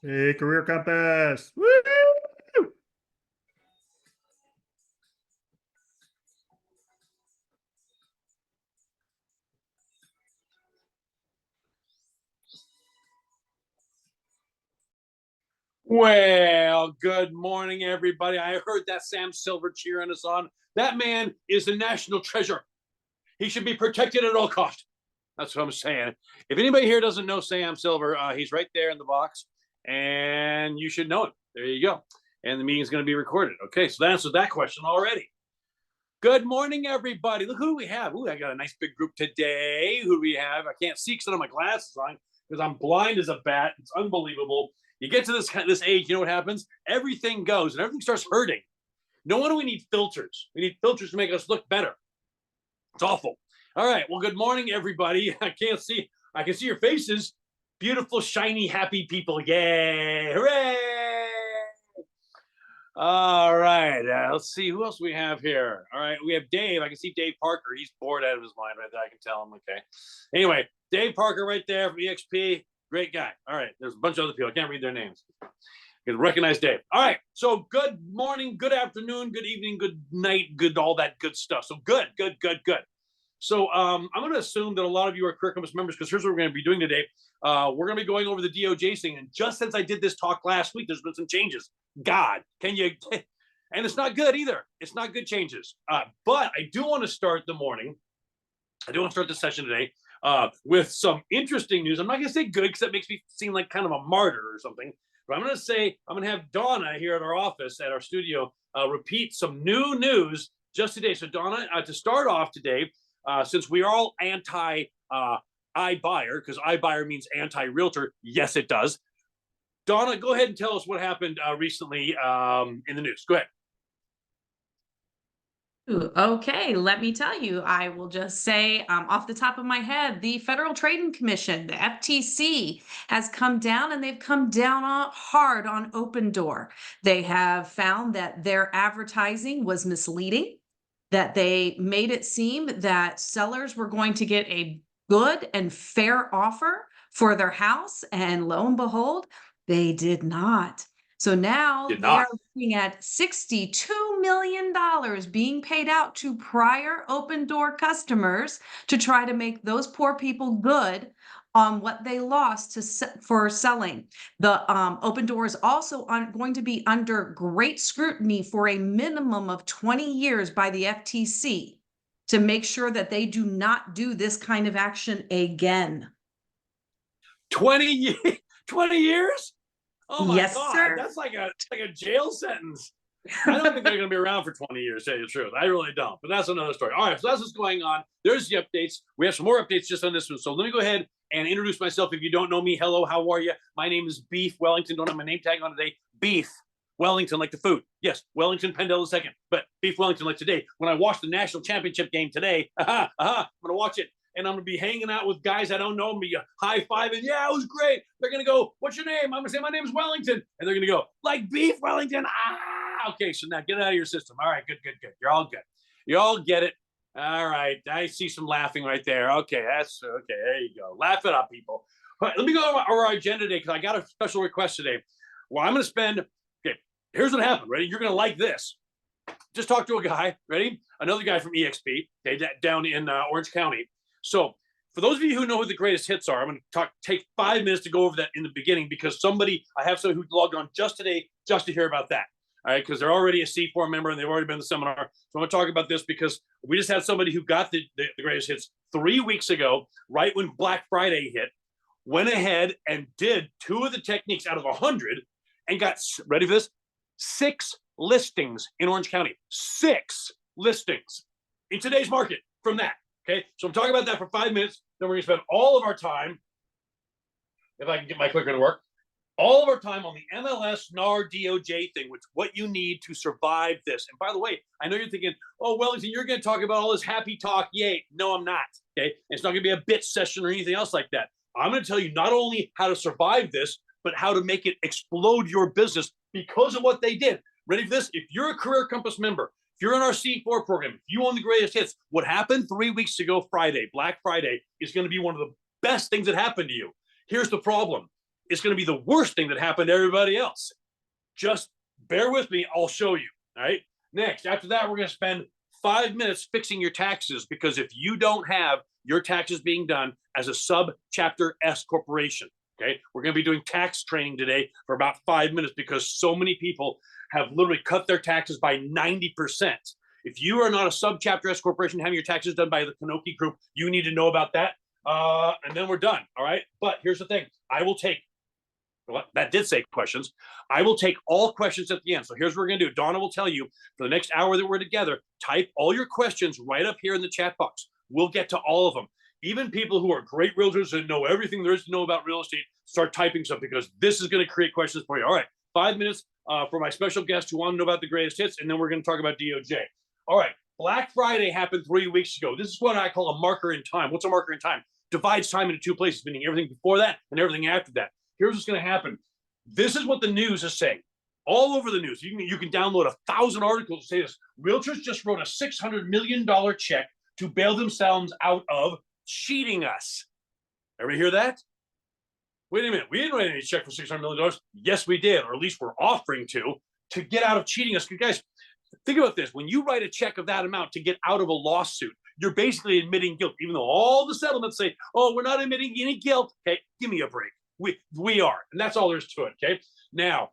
Hey, Career Compass. Woo! Well, good morning, everybody. I heard that Sam Silver cheering us on. That man is a national treasure. He should be protected at all costs. That's what I'm saying. If anybody here doesn't know Sam Silver, he's right there in the box, and you should know him. There you go. And the meeting's going to be recorded. Okay, so that answers that question already. Good morning, everybody. Look who we have. Ooh, I got a nice big group today. Who do we have? I can't see because I don't have my glasses on because I'm blind as a bat. It's unbelievable. You get to this age, you know what happens? Everything goes and everything starts hurting. No wonder we need filters. We need filters to make us look better. It's awful. All right. Well, good morning, everybody. I can't see. I can see your faces. Beautiful, shiny, happy people. Yay. Hooray. All right. Let's see who else we have here. All right. We have Dave. I can see Dave Parker. He's bored out of his mind right there. I can tell him. Okay. Anyway, Dave Parker right there from EXP. Great guy. All right. There's a bunch of other people. I can't read their names. You can recognize Dave. All right. So good morning, good afternoon, good evening, good night, good all that good stuff. So good. So I'm going to assume that a lot of you are Career Compass members because here's what we're going to be doing today. We're going to be going over the DOJ thing. And just since I did this talk last week, there's been some changes. God, can you? And it's not good either. It's not good changes. But I do want to start the morning. I do want to start the session today with some interesting news. I'm not going to say good because that makes me seem like kind of a martyr or something. But I'm going to say I'm going to have Donna here at our office, at our studio, repeat some new news just today. So Donna, to start off today, since we are all anti iBuyer, because iBuyer means anti-realtor, yes, it does. Donna, go ahead and tell us what happened recently in the news. Go ahead. Okay, let me tell you. I will just say off the top of my head, the Federal Trading Commission, the FTC, has come down and they've come down hard on Open Door. They have found that their advertising was misleading, that they made it seem that sellers were going to get a good and fair offer for their house, and lo and behold, they did not. So now Did they not. are looking at $62 million being paid out to prior Open Door customers to try to make those poor people good on what they lost for selling. The Open Door is also going to be under great scrutiny for a minimum of 20 years by the FTC to make sure that they do not do this kind of action again. 20 years? Oh my Yes, God, sir. that's like a jail sentence. I don't think they're going to be around for 20 years, to tell you the truth. I really don't. But that's another story. All right, so that's what's going on. There's the updates. We have some more updates just on this one. So let me go ahead and introduce myself. If you don't know me, hello, how are you? My name is Beef Wellington. Don't have my name tag on today. Beef Wellington, like the food. Yes, Wellington Pendel II. But Beef Wellington, like today. When I watch the national championship game today, I'm going to watch it. And I'm going to be hanging out with guys I don't know, me high-fiving. Yeah, it was great. They're going to go, what's your name? I'm going to say, my name is Wellington. And they're going to go, like Beef Wellington. Okay, so now get it out of your system. All right, good. You're all good. You all get it. All right, I see some laughing right there. Okay, that's okay. There you go. Laugh it up, people. All right, let me go over our agenda today because I got a special request today. Well, I'm going to spend, okay, here's what happened. Ready? You're going to like this. Just talk to a guy, ready? Another guy from EXP, okay, down in Orange County. So for those of you who know who the greatest hits are, I'm going to take 5 minutes to go over that in the beginning because I have somebody who logged on just today just to hear about that. All right, because they're already a C4 member and they've already been in the seminar. So I'm going to talk about this because we just had somebody who got the greatest hits 3 weeks ago, right when Black Friday hit, went ahead and did 2 of the techniques out of 100 and got, ready for this, 6 listings in Orange County. 6 listings in today's market from that. Okay, so I'm talking about that for 5 minutes. Then we're going to spend all of our time, if I can get my clicker to work, all of our time on the MLS, NAR, DOJ thing, which what you need to survive this. And by the way, I know you're thinking, oh, Wellington, you're going to talk about all this happy talk. Yay. No, I'm not. Okay, it's not going to be a bitch session or anything else like that. I'm going to tell you not only how to survive this, but how to make it explode your business because of what they did. Ready for this? If you're a Career Compass member, if you're in our C4 program, if you own the greatest hits, what happened 3 weeks ago, Friday, Black Friday, is going to be one of the best things that happened to you. Here's the problem. it's going to be the worst thing that happened to everybody else. Just bear with me. I'll show you. All right. Next, after that, we're going to spend 5 minutes fixing your taxes, because if you don't have your taxes being done as a sub-chapter S corporation, okay, we're going to be doing tax training today for about 5 minutes, because so many people have literally cut their taxes by 90%. If you are not a sub-chapter S corporation having your taxes done by the Kanoki Group, you need to know about that. And then we're done. All right. But here's the thing. I will take, well, that did say questions. I will take all questions at the end. So here's what we're going to do. Donna will tell you for the next hour that we're together, type all your questions right up here in the chat box. We'll get to all of them. Even people who are great realtors and know everything there is to know about real estate, start typing stuff, because this is going to create questions for you. All right. 5 minutes for my special guest who want to know about the greatest hits. And then we're going to talk about DOJ. All right. Black Friday happened 3 weeks ago. This is what I call a marker in time. What's a marker in time? Divides time into two places, meaning everything before that and everything after that. Here's what's going to happen. This is what the news is saying. All over the news. You can download 1,000 articles to say this. Realtors just wrote a $600 million check to bail themselves out of cheating us. Ever hear that? Wait a minute. We didn't write any check for $600 million. Yes, we did, or at least we're offering to get out of cheating us. Guys, think about this. When you write a check of that amount to get out of a lawsuit, you're basically admitting guilt, even though all the settlements say, oh, we're not admitting any guilt. Okay, give me a break. We are, and that's all there is to it. Okay. Now,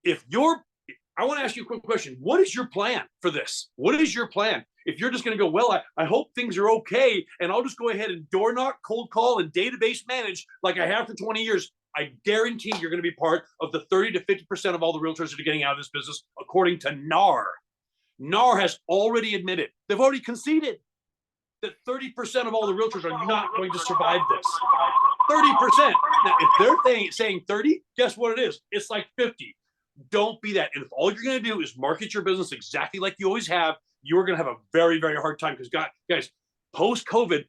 I want to ask you a quick question. What is your plan for this? What is your plan? If you're just going to go, well, I hope things are okay, and I'll just go ahead and door knock, cold call, and database manage like I have for 20 years, I guarantee you're going to be part of the 30 to 50% of all the realtors that are getting out of this business, according to NAR. NAR has already admitted, they've already conceded that 30% of all the realtors are not going to survive this. 30%. Now, if they're saying 30, guess what it is? It's like 50. Don't be that. And if all you're going to do is market your business exactly like you always have, you're going to have a very, very hard time. Because guys, post-COVID,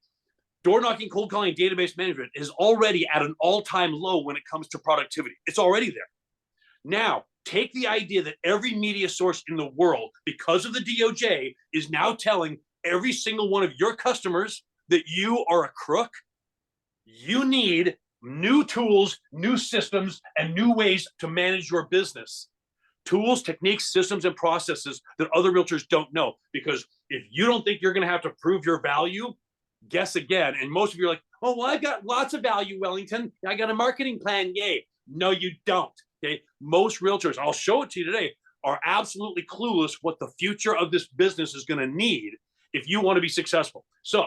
door knocking, cold calling, database management is already at an all-time low when it comes to productivity. It's already there. Now, take the idea that every media source in the world, because of the DOJ, is now telling every single one of your customers that you are a crook. You need new tools, new systems, and new ways to manage your business. Tools, techniques, systems, and processes that other realtors don't know. Because if you don't think you're going to have to prove your value, guess again. And most of you are like, oh, well, I've got lots of value, Wellington. I got a marketing plan. Yay. No, you don't. Okay. Most realtors, I'll show it to you today, are absolutely clueless what the future of this business is going to need if you want to be successful. So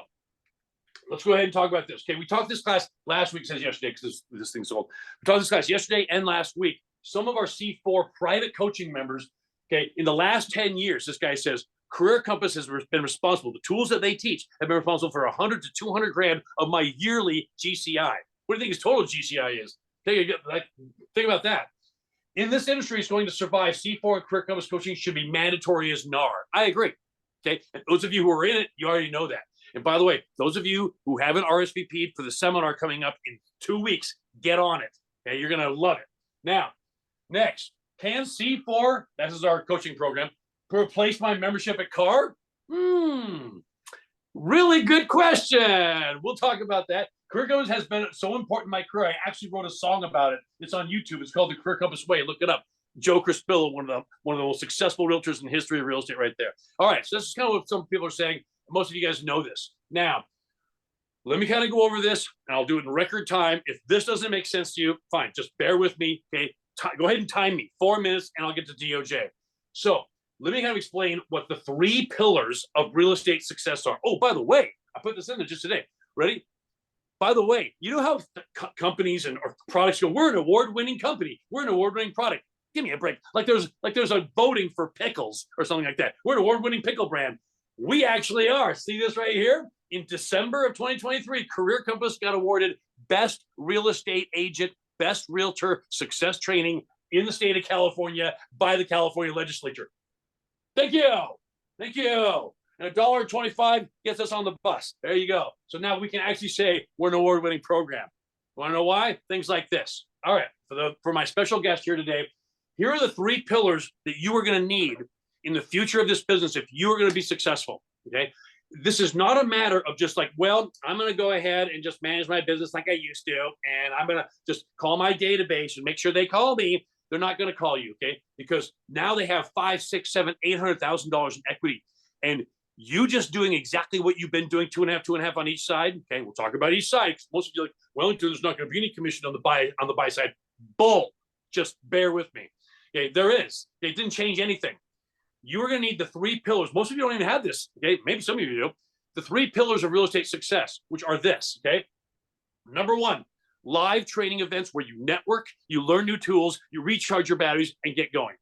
let's go ahead and talk about this. Okay, we talked this class last week, says yesterday, because this thing's old. We talked this class yesterday and last week. Some of our C4 private coaching members, okay, in the last 10 years, this guy says, Career Compass has been responsible. The tools that they teach have been responsible for 100 to 200 grand of my yearly GCI. What do you think his total GCI is? Think about that. In this industry, it's going to survive. C4 and Career Compass coaching should be mandatory as NAR. I agree. Okay, and those of you who are in it, you already know that. And by the way, those of you who haven't RSVP'd for the seminar coming up in 2 weeks, get on it. Okay, you're going to love it. Now, next, can C4, that is our coaching program, replace my membership at CAR? Really good question. We'll talk about that. Career Compass has been so important in my career. I actually wrote a song about it. It's on YouTube. It's called The Career Compass Way. Look it up. Joe Crispillo, one of the most successful realtors in the history of real estate right there. All right, so this is kind of what some people are saying. Most of you guys know this. Now, let me kind of go over this, and I'll do it in record time. If this doesn't make sense to you, fine. Just bear with me, okay? Go ahead and time me. 4 minutes, and I'll get to DOJ. So let me kind of explain what the 3 pillars of real estate success are. Oh, by the way, I put this in there just today. Ready? By the way, you know how companies or products go, we're an award-winning company. We're an award-winning product. Give me a break. Like there's a voting for pickles or something like that. We're an award-winning pickle brand. We actually are. See this right here? In December of 2023, Career Compass got awarded Best Real Estate Agent, Best Realtor Success Training in the state of California by the California Legislature. Thank you. Thank you. And $1.25 gets us on the bus. There you go. So now we can actually say we're an award-winning program. Want to know why? Things like this. All right. For my special guest here today, here are the 3 pillars that you are going to need in the future of this business if you are going to be successful. Okay. this is not a matter of just like, well, I'm going to go ahead and just manage my business like I used to, and I'm going to just call my database and make sure they call me. They're not going to call you, okay? Because now they have $500,000, $600,000, $700,000, $800,000 in equity, and you just doing exactly what you've been doing, 2.5 on each side. Okay, we'll talk about each side. Most of you are like, Wellington, there's not going to be any commission on the buy side. Bull. Just bear with me. Okay, there is. It didn't change anything. You are going to need the 3 pillars. Most of you don't even have this. Okay, maybe some of you do. The 3 pillars of real estate success, which are this. Okay, number 1, live training events where you network, you learn new tools, you recharge your batteries, and get going.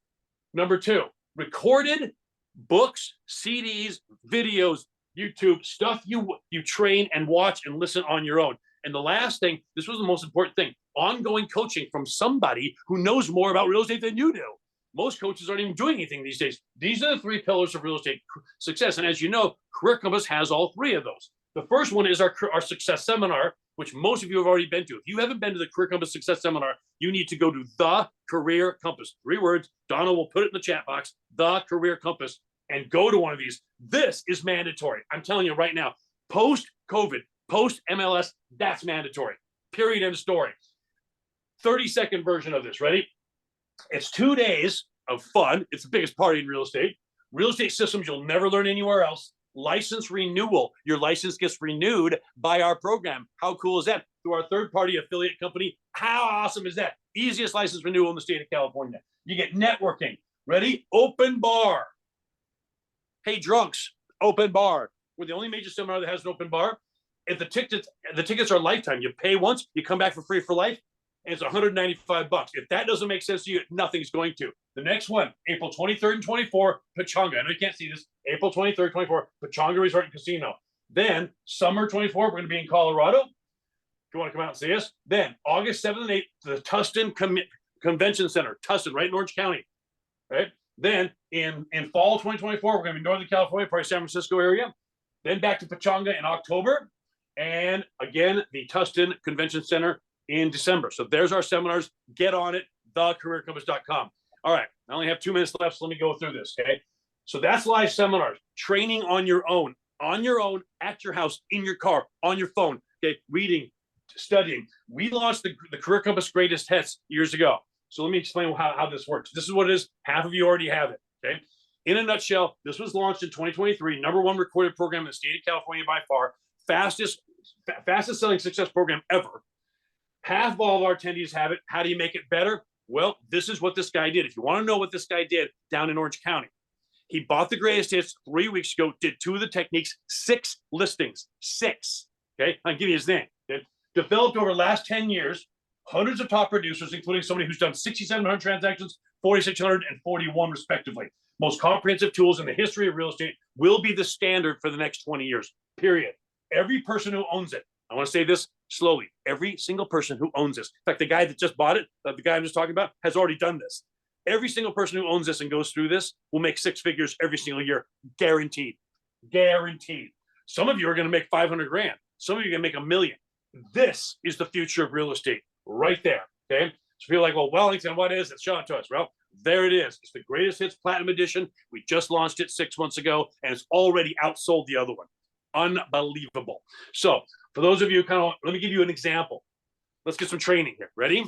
Number 2, recorded books, CDs, videos, YouTube, stuff you train and watch and listen on your own. And the last thing, this was the most important thing, ongoing coaching from somebody who knows more about real estate than you do. Most coaches aren't even doing anything these days. These are the 3 pillars of real estate success. And as you know, Career Compass has all 3 of those. The first one is our success seminar, which most of you have already been to. If you haven't been to the Career Compass Success Seminar, you need to go to The Career Compass. 3 words. Donna will put it in the chat box. The Career Compass. And go to one of these. This is mandatory. I'm telling you right now, post-COVID, post-MLS, that's mandatory. Period, end of story. 30-second version of this. Ready? It's 2 days of fun. It's the biggest party in real estate. Real estate systems you'll never learn anywhere else. License renewal. Your license gets renewed by our program. How cool is that? Through our third-party affiliate company. How awesome is that? Easiest license renewal in the state of California. You get networking. Ready? Open bar. Hey, drunks, open bar. We're the only major seminar that has an open bar. If the tickets are lifetime, you pay once, you come back for free for life, and it's $195. If that doesn't make sense to you, nothing's going to. The next one, April 23rd and 24th, Pechanga. I know you can't see this. April 23rd, 24th, Pechanga Resort and Casino. Then summer 24th, we're going to be in Colorado. If you want to come out and see us. Then August 7th and 8th, the Tustin Convention Center, Tustin, right in Orange County. Right? Then in fall 2024, we're going to be Northern California, probably San Francisco area. Then back to Pechanga in October. And again, the Tustin Convention Center in December. So there's our seminars. Get on it, thecareercompass.com. All right, I only have 2 minutes left, so let me go through this, okay? So that's live seminars, training on your own, at your house, in your car, on your phone, okay? Reading, studying. We launched the Career Compass Greatest Hits years ago. So let me explain how this works. This is what it is. Half of you already have it, okay? In a nutshell, this was launched in 2023, #1 recorded program in the state of California by far, fastest selling success program ever. Half of all of our attendees have it. How do you make it better? Well, this is what this guy did. If you want to know what this guy did down in Orange County, he bought the greatest hits 3 weeks ago, did 2 of the techniques, 6 listings, 6, okay? I'll give you his name, okay? Developed over the last 10 years, hundreds of top producers, including somebody who's done 6,700 transactions, 4,600, and 41 respectively. Most comprehensive tools in the history of real estate, will be the standard for the next 20 years, period. Every person who owns it, I want to say this slowly, every single person who owns this, in fact, the guy that just bought it, the guy I'm just talking about, has already done this. Every single person who owns this and goes through this will make 6 figures every single year, guaranteed. Guaranteed. Some of you are going to make 500 grand. Some of you are going to make $1 million. This is the future of real estate. Right there, okay? So you're like, well, Wellington, what is it? Show it to us. Well, there it is. It's the Greatest Hits Platinum Edition. We just launched it 6 months ago, and it's already outsold the other one. Unbelievable. So for those of you let me give you an example. Let's get some training here. Ready?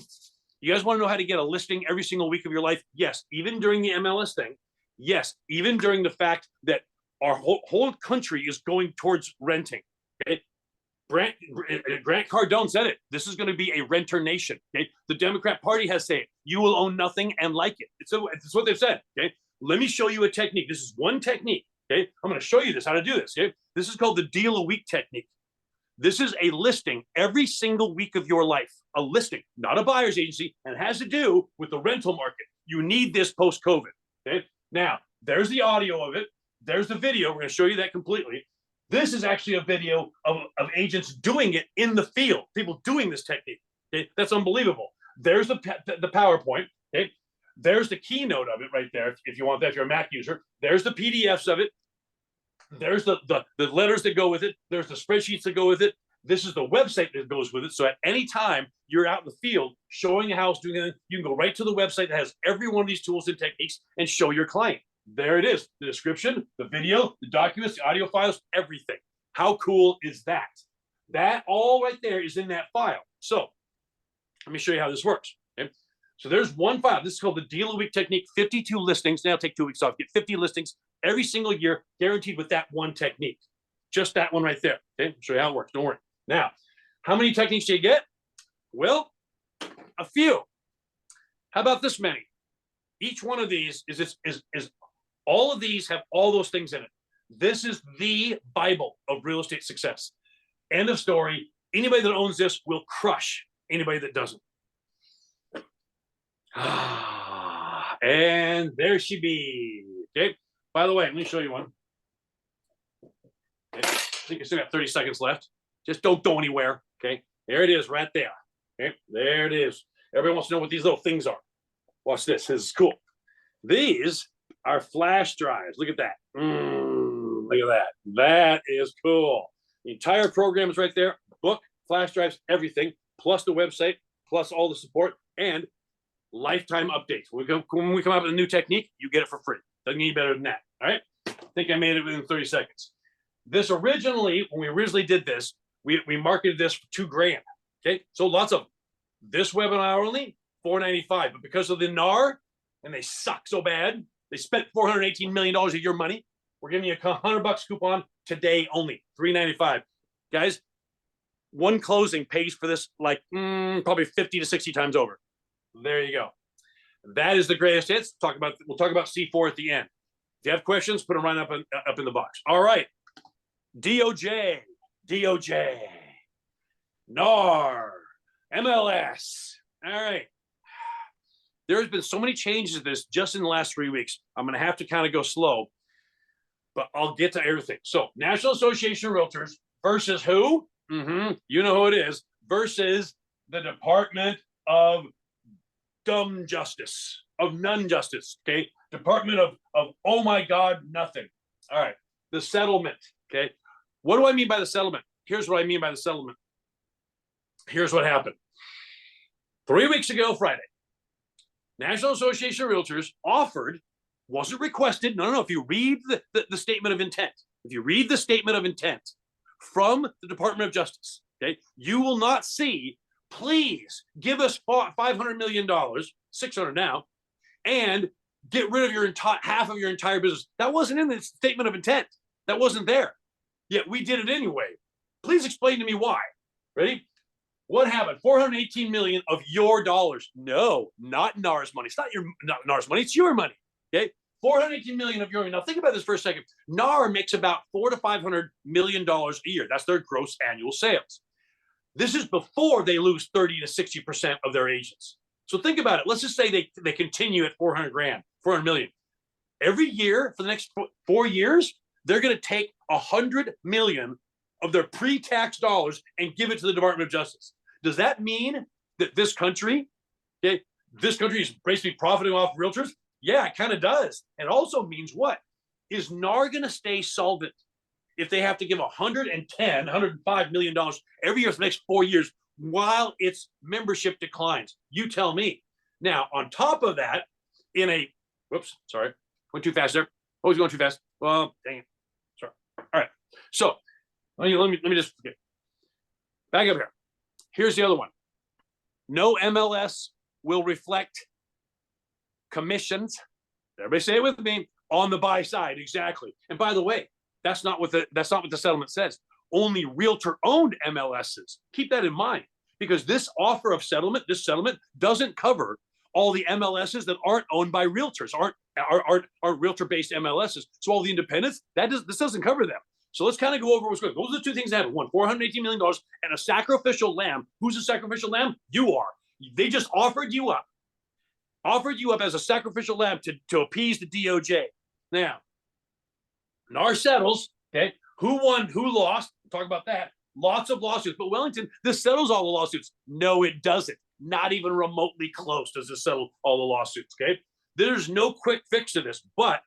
You guys want to know how to get a listing every single week of your life? Yes, even during the MLS thing. Yes, even during the fact that our whole country is going towards renting, okay? Grant Cardone said it. This is going to be a renter nation. Okay, the Democrat Party has said you will own nothing and like it. It's what they've said. Okay, let me show you a technique. This is one technique. Okay, I'm going to show you this how to do this. Okay, this is called the deal a week technique. This is a listing every single week of your life. A listing, not a buyer's agency, and it has to do with the rental market. You need this post-COVID. Okay, now there's the audio of it. There's the video. We're going to show you that completely. This is actually a video of agents doing it in the field, people doing this technique. Okay, that's unbelievable. There's the PowerPoint. Okay, there's the keynote of it right there. If you want that, if you're a Mac user, there's the PDFs of it. There's the letters that go with it. There's the spreadsheets that go with it. This is the website that goes with it. So at any time you're out in the field showing a house, doing anything, you can go right to the website that has every one of these tools and techniques and show your client. There it is. The description, the video, the documents, the audio files, everything. How cool is that? That all right there is in that file. So let me show you how this works. Okay. So there's one file. This is called the Deal of the Week Technique. 52 listings. Now take 2 weeks off. Get 50 listings every single year, guaranteed with that one technique. Just that one right there. Okay. I'll show you how it works. Don't worry. Now, how many techniques do you get? Well, a few. How about this many? Each one of these is all of these have all those things in it. This is the Bible of real estate success. End of story. Anybody that owns this will crush anybody that doesn't. And there she be. Okay. By the way, let me show you one. Okay. I think I still got 30 seconds left. Just don't go anywhere. Okay. There it is right there. Okay. There it is. Everyone wants to know what these little things are. Watch this. This is cool. These are flash drives. Look at that. Look at that. That is cool. The entire program is right there. Book, flash drives, everything, plus the website, plus all the support, and lifetime updates. When we come up with a new technique, you get it for free. Doesn't get any better than that. All right. I think I made it within 30 seconds. This originally, when we originally did this, we marketed this for $2,000. Okay. So lots of this webinar only, $495. But because of the NAR, and they suck so bad, they spent $418 million of your money. We're giving you a $100 coupon today only, $395. Guys, one closing pays for this like probably 50 to 60 times over. There you go. That is the greatest hits. We'll talk about C4 at the end. If you have questions, put them right up in the box. All right. DOJ, NAR, MLS. All right. There's been so many changes to this just in the last 3 weeks. I'm going to have to kind of go slow, but I'll get to everything. So National Association of Realtors versus who? You know who it is. Versus the Department of Dumb Justice, of None Justice. Okay. Department of oh my God, nothing. All right. The settlement. Okay. What do I mean by the settlement? Here's what I mean by the settlement. Here's what happened. 3 weeks ago, Friday, National Association of Realtors offered, wasn't requested. No. If you read the statement of intent, from the Department of Justice, okay, you will not see, please give us $500 million, 600 now, and get rid of your half of your entire business. That wasn't in the statement of intent. That wasn't there. Yet we did it anyway. Please explain to me why. Ready? What happened? $418 million of your dollars. No, not NAR's money. It's not NAR's money. It's your money. Okay. $418 million of your money. Now think about this for a second. NAR makes about $400 to $500 million a year. That's their gross annual sales. This is before they lose 30 to 60% of their agents. So think about it. Let's just say they continue at $400 million. Every year for the next 4 years, they're going to take $100 million of their pre-tax dollars and give it to the Department of Justice. Does that mean that this country is basically profiting off realtors? Yeah, it kind of does. It also means what? Is NAR going to stay solvent if they have to give $105 million every year for the next 4 years while its membership declines? You tell me. Now, on top of that, whoops, sorry, went too fast there. Always going too fast. Well, dang it. Sorry. All right. So let me just back up here. Here's the other one. No MLS will reflect commissions. Everybody say it with me. On the buy side, exactly. And by the way, that's not what the settlement says. Only realtor-owned MLSs. Keep that in mind, because this offer of settlement, this settlement doesn't cover all the MLSs that aren't owned by realtors, aren't realtor-based MLSs. So all the independents, this doesn't cover them. So let's kind of go over what's going on. Those are the two things that happened. One, $418 million and a sacrificial lamb. Who's a sacrificial lamb? You are. They just offered you up as a sacrificial lamb to appease the DOJ. Now, NAR settles, okay? Who won, who lost? We'll talk about that. Lots of lawsuits. But Wellington, this settles all the lawsuits. No, it doesn't. Not even remotely close does it settle all the lawsuits, okay? There's no quick fix to this, but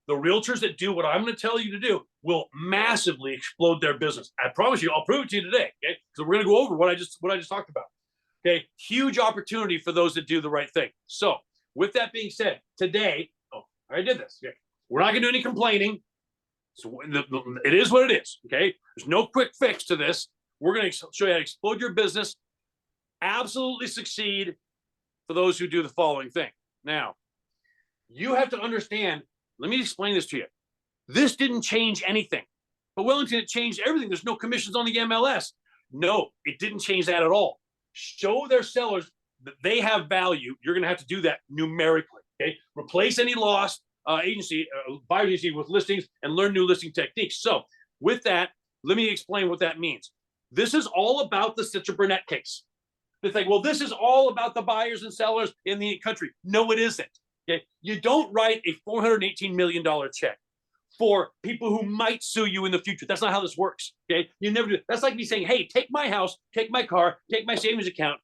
the realtors that do what I'm going to tell you to do will massively explode their business. I promise you, I'll prove it to you today, okay? So we're going to go over what I just talked about, okay? Huge opportunity for those that do the right thing. So with that being said, today, I did this, okay? We're not going to do any complaining. So it is what it is. Okay. There's no quick fix to this. We're going to show you how to explode your business, absolutely succeed for those who do the following thing. Now, you have to understand, let me explain this to you. This didn't change anything. But Wellington, it changed everything. There's no commissions on the MLS. No, it didn't change that at all. Show their sellers that they have value. You're going to have to do that numerically. Okay, replace any lost buyer agency with listings and learn new listing techniques. So, with that, let me explain what that means. This is all about the Citra Burnett case. They think, well, this is all about the buyers and sellers in the country. No, it isn't. Okay, you don't write a $418 million check for people who might sue you in the future. That's not how this works. Okay, you never do. That's like me saying, hey, take my house, take my car, take my savings account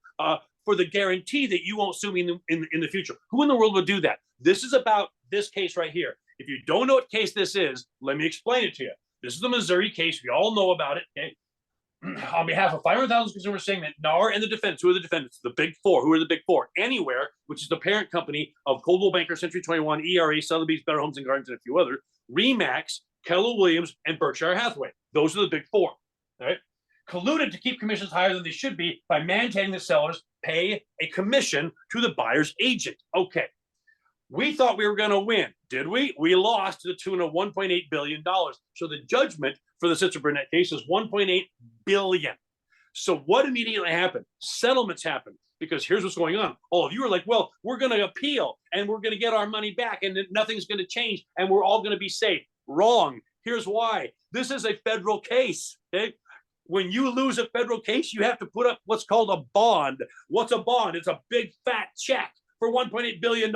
for the guarantee that you won't sue me in the future. Who in the world would do that? This is about this case right here. If you don't know what case this is, let me explain it to you. This is the Missouri case. We all know about it. Okay. On behalf of 500,000 consumers, saying that NAR and the defendants, who are the defendants? The big four. Who are the big four? Anywhere, which is the parent company of Coldwell Banker, Century 21, ERA, Sotheby's, Better Homes and Gardens, and a few others, Remax, Keller Williams, and Berkshire Hathaway. Those are the big four. All right. Colluded to keep commissions higher than they should be by mandating the sellers pay a commission to the buyer's agent. Okay. We thought we were going to win. Did we? We lost to the tune of $1.8 billion. So the judgment for the Citra Burnett case is $1.8 billion. So what immediately happened? Settlements happened, because here's what's going on. All of you are like, well, we're going to appeal and we're going to get our money back and nothing's going to change and we're all going to be safe. Wrong. Here's why. This is a federal case. Okay. When you lose a federal case, you have to put up what's called a bond. What's a bond? It's a big fat check for $1.8 billion.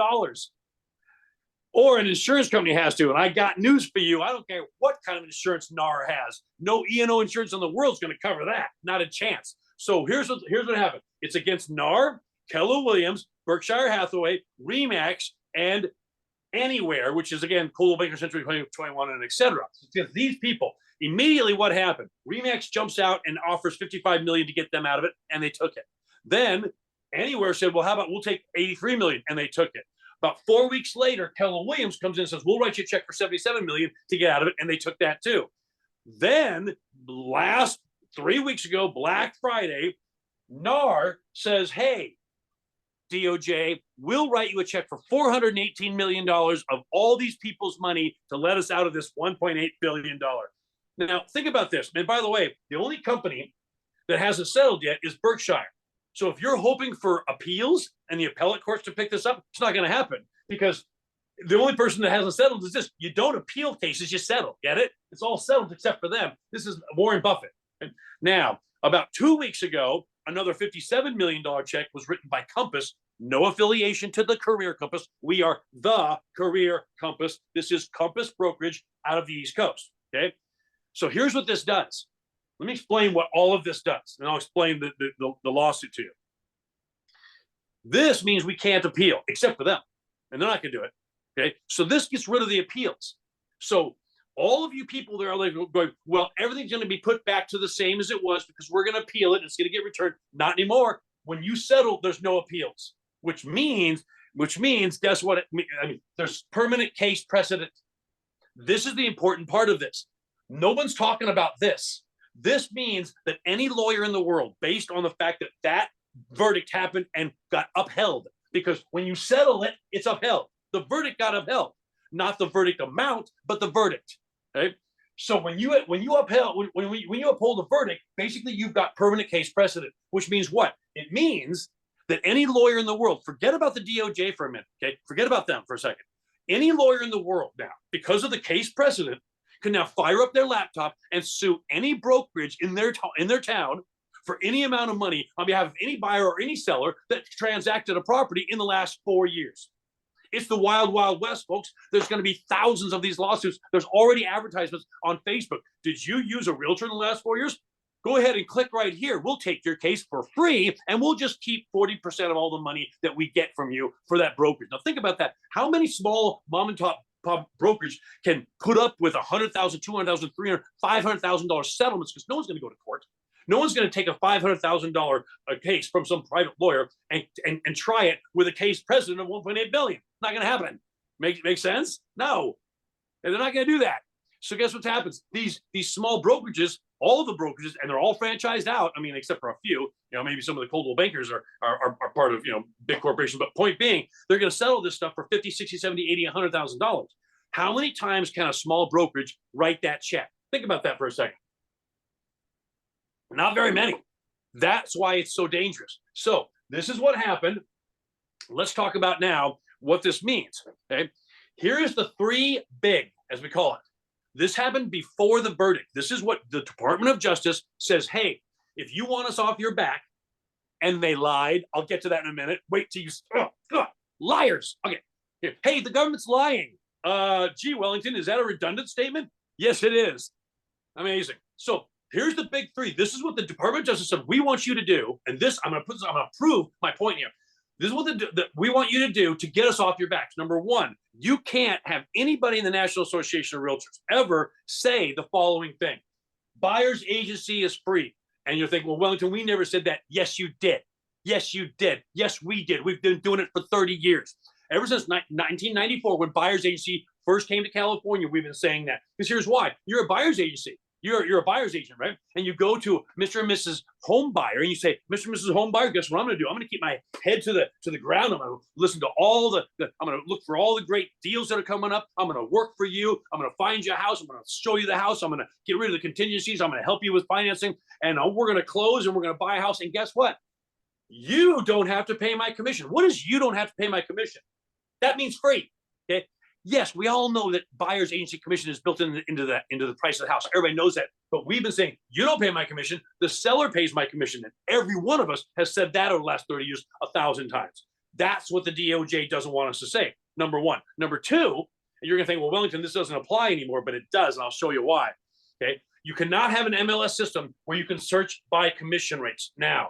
Or an insurance company has to. And I got news for you. I don't care what kind of insurance NAR has. No E&O insurance in the world is going to cover that. Not a chance. So here's what happened. It's against NAR, Keller Williams, Berkshire Hathaway, Remax, and Anywhere, which is, again, Coldwell Banker, Century 21, and et cetera. It's these people. Immediately what happened? Remax jumps out and offers $55 million to get them out of it, and they took it. Then Anywhere said, well, how about we'll take $83 million, and they took it. About 4 weeks later, Keller Williams comes in and says, we'll write you a check for $77 million to get out of it, and they took that too. Then last 3 weeks ago, Black Friday, NAR says, hey, DOJ, we'll write you a check for $418 million of all these people's money to let us out of this $1.8 billion. Now, think about this. And by the way, the only company that hasn't settled yet is Berkshire. So if you're hoping for appeals and the appellate courts to pick this up, it's not going to happen, because the only person that hasn't settled is this. You don't appeal cases, you settle. Get it? It's all settled except for them. This is Warren Buffett. And now, about 2 weeks ago, another $57 million check was written by Compass. No affiliation to the Career Compass. We are the Career Compass. This is Compass Brokerage out of the East Coast. Okay. So here's what this does. Let me explain what all of this does, and I'll explain the lawsuit to you. This means we can't appeal, except for them, and they're not going to do it. Okay, so this gets rid of the appeals. So all of you people that are like going, well, everything's going to be put back to the same as it was because we're going to appeal it and it's going to get returned. Not anymore. When you settle, there's no appeals, which means guess what? I mean, there's permanent case precedent. This is the important part of this. No one's talking about this. This means that any lawyer in the world, based on the fact that that verdict happened and got upheld, because when you settle it, it's upheld. The verdict got upheld, not the verdict amount, but the verdict. Okay. So when you uphold the verdict, basically you've got permanent case precedent, which means what? It means that any lawyer in the world, forget about the DOJ for a minute. Okay. Forget about them for a second. Any lawyer in the world now, because of the case precedent, can now fire up their laptop and sue any brokerage in their town for any amount of money on behalf of any buyer or any seller that transacted a property in the last 4 years. It's the wild, wild west, folks. There's going to be thousands of these lawsuits. There's already advertisements on Facebook. Did you use a realtor in the last 4 years? Go ahead and click right here. We'll take your case for free, and we'll just keep 40% of all the money that we get from you for that brokerage. Now, think about that. How many small mom and pop brokerage can put up with $100,000, $200,000, $300,000, $500,000 settlements, because no one's going to go to court. No one's going to take a $500,000 case from some private lawyer and try it with a case precedent of $1.8 billion. Not going to happen. Make sense? No. And they're not going to do that. So guess what happens? These small brokerages, all of the brokerages, and they're all franchised out. I mean, except for a few, maybe some of the Coldwell bankers are part of, big corporations. But point being, they're going to settle this stuff for 50, 60, 70, 80, $100,000. How many times can a small brokerage write that check? Think about that for a second. Not very many. That's why it's so dangerous. So this is what happened. Let's talk about now what this means. Okay. Here is the three big, as we call it. This happened before the verdict. This is what the Department of Justice says. Hey, if you want us off your back, and they lied. I'll get to that in a minute. Wait till you, liars. Okay. Hey, the government's lying. Gee, Wellington, is that a redundant statement? Yes, it is. Amazing. So here's the big three. This is what the Department of Justice said we want you to do. And this, I'm going to prove my point here. This is what we want you to do to get us off your backs. Number one, you can't have anybody in the National Association of Realtors ever say the following thing. Buyer's agency is free. And you're thinking, well, Wellington, we never said that. Yes, you did. Yes, you did. Yes, we did. We've been doing it for 30 years. Ever since 1994, when buyer's agency first came to California, we've been saying that. Because here's why. You're a buyer's agency. You're a buyer's agent, right? And you go to Mr. and Mrs. Home Buyer and you say, Mr. and Mrs. Home Buyer, guess what I'm going to do? I'm going to keep my head to the ground. I'm going to listen to all I'm going to look for all the great deals that are coming up. I'm going to work for you. I'm going to find you a house. I'm going to show you the house. I'm going to get rid of the contingencies. I'm going to help you with financing. And we're going to close and we're going to buy a house. And guess what? You don't have to pay my commission. What is you don't have to pay my commission? That means free. Okay. Yes, we all know that buyer's agency commission is built into the price of the house. Everybody knows that. But we've been saying, you don't pay my commission. The seller pays my commission. And every one of us has said that over the last 30 years 1,000 times. That's what the DOJ doesn't want us to say, number one. Number two, and you're going to think, well, Wellington, this doesn't apply anymore, but it does, and I'll show you why. Okay, you cannot have an MLS system where you can search by commission rates. Now,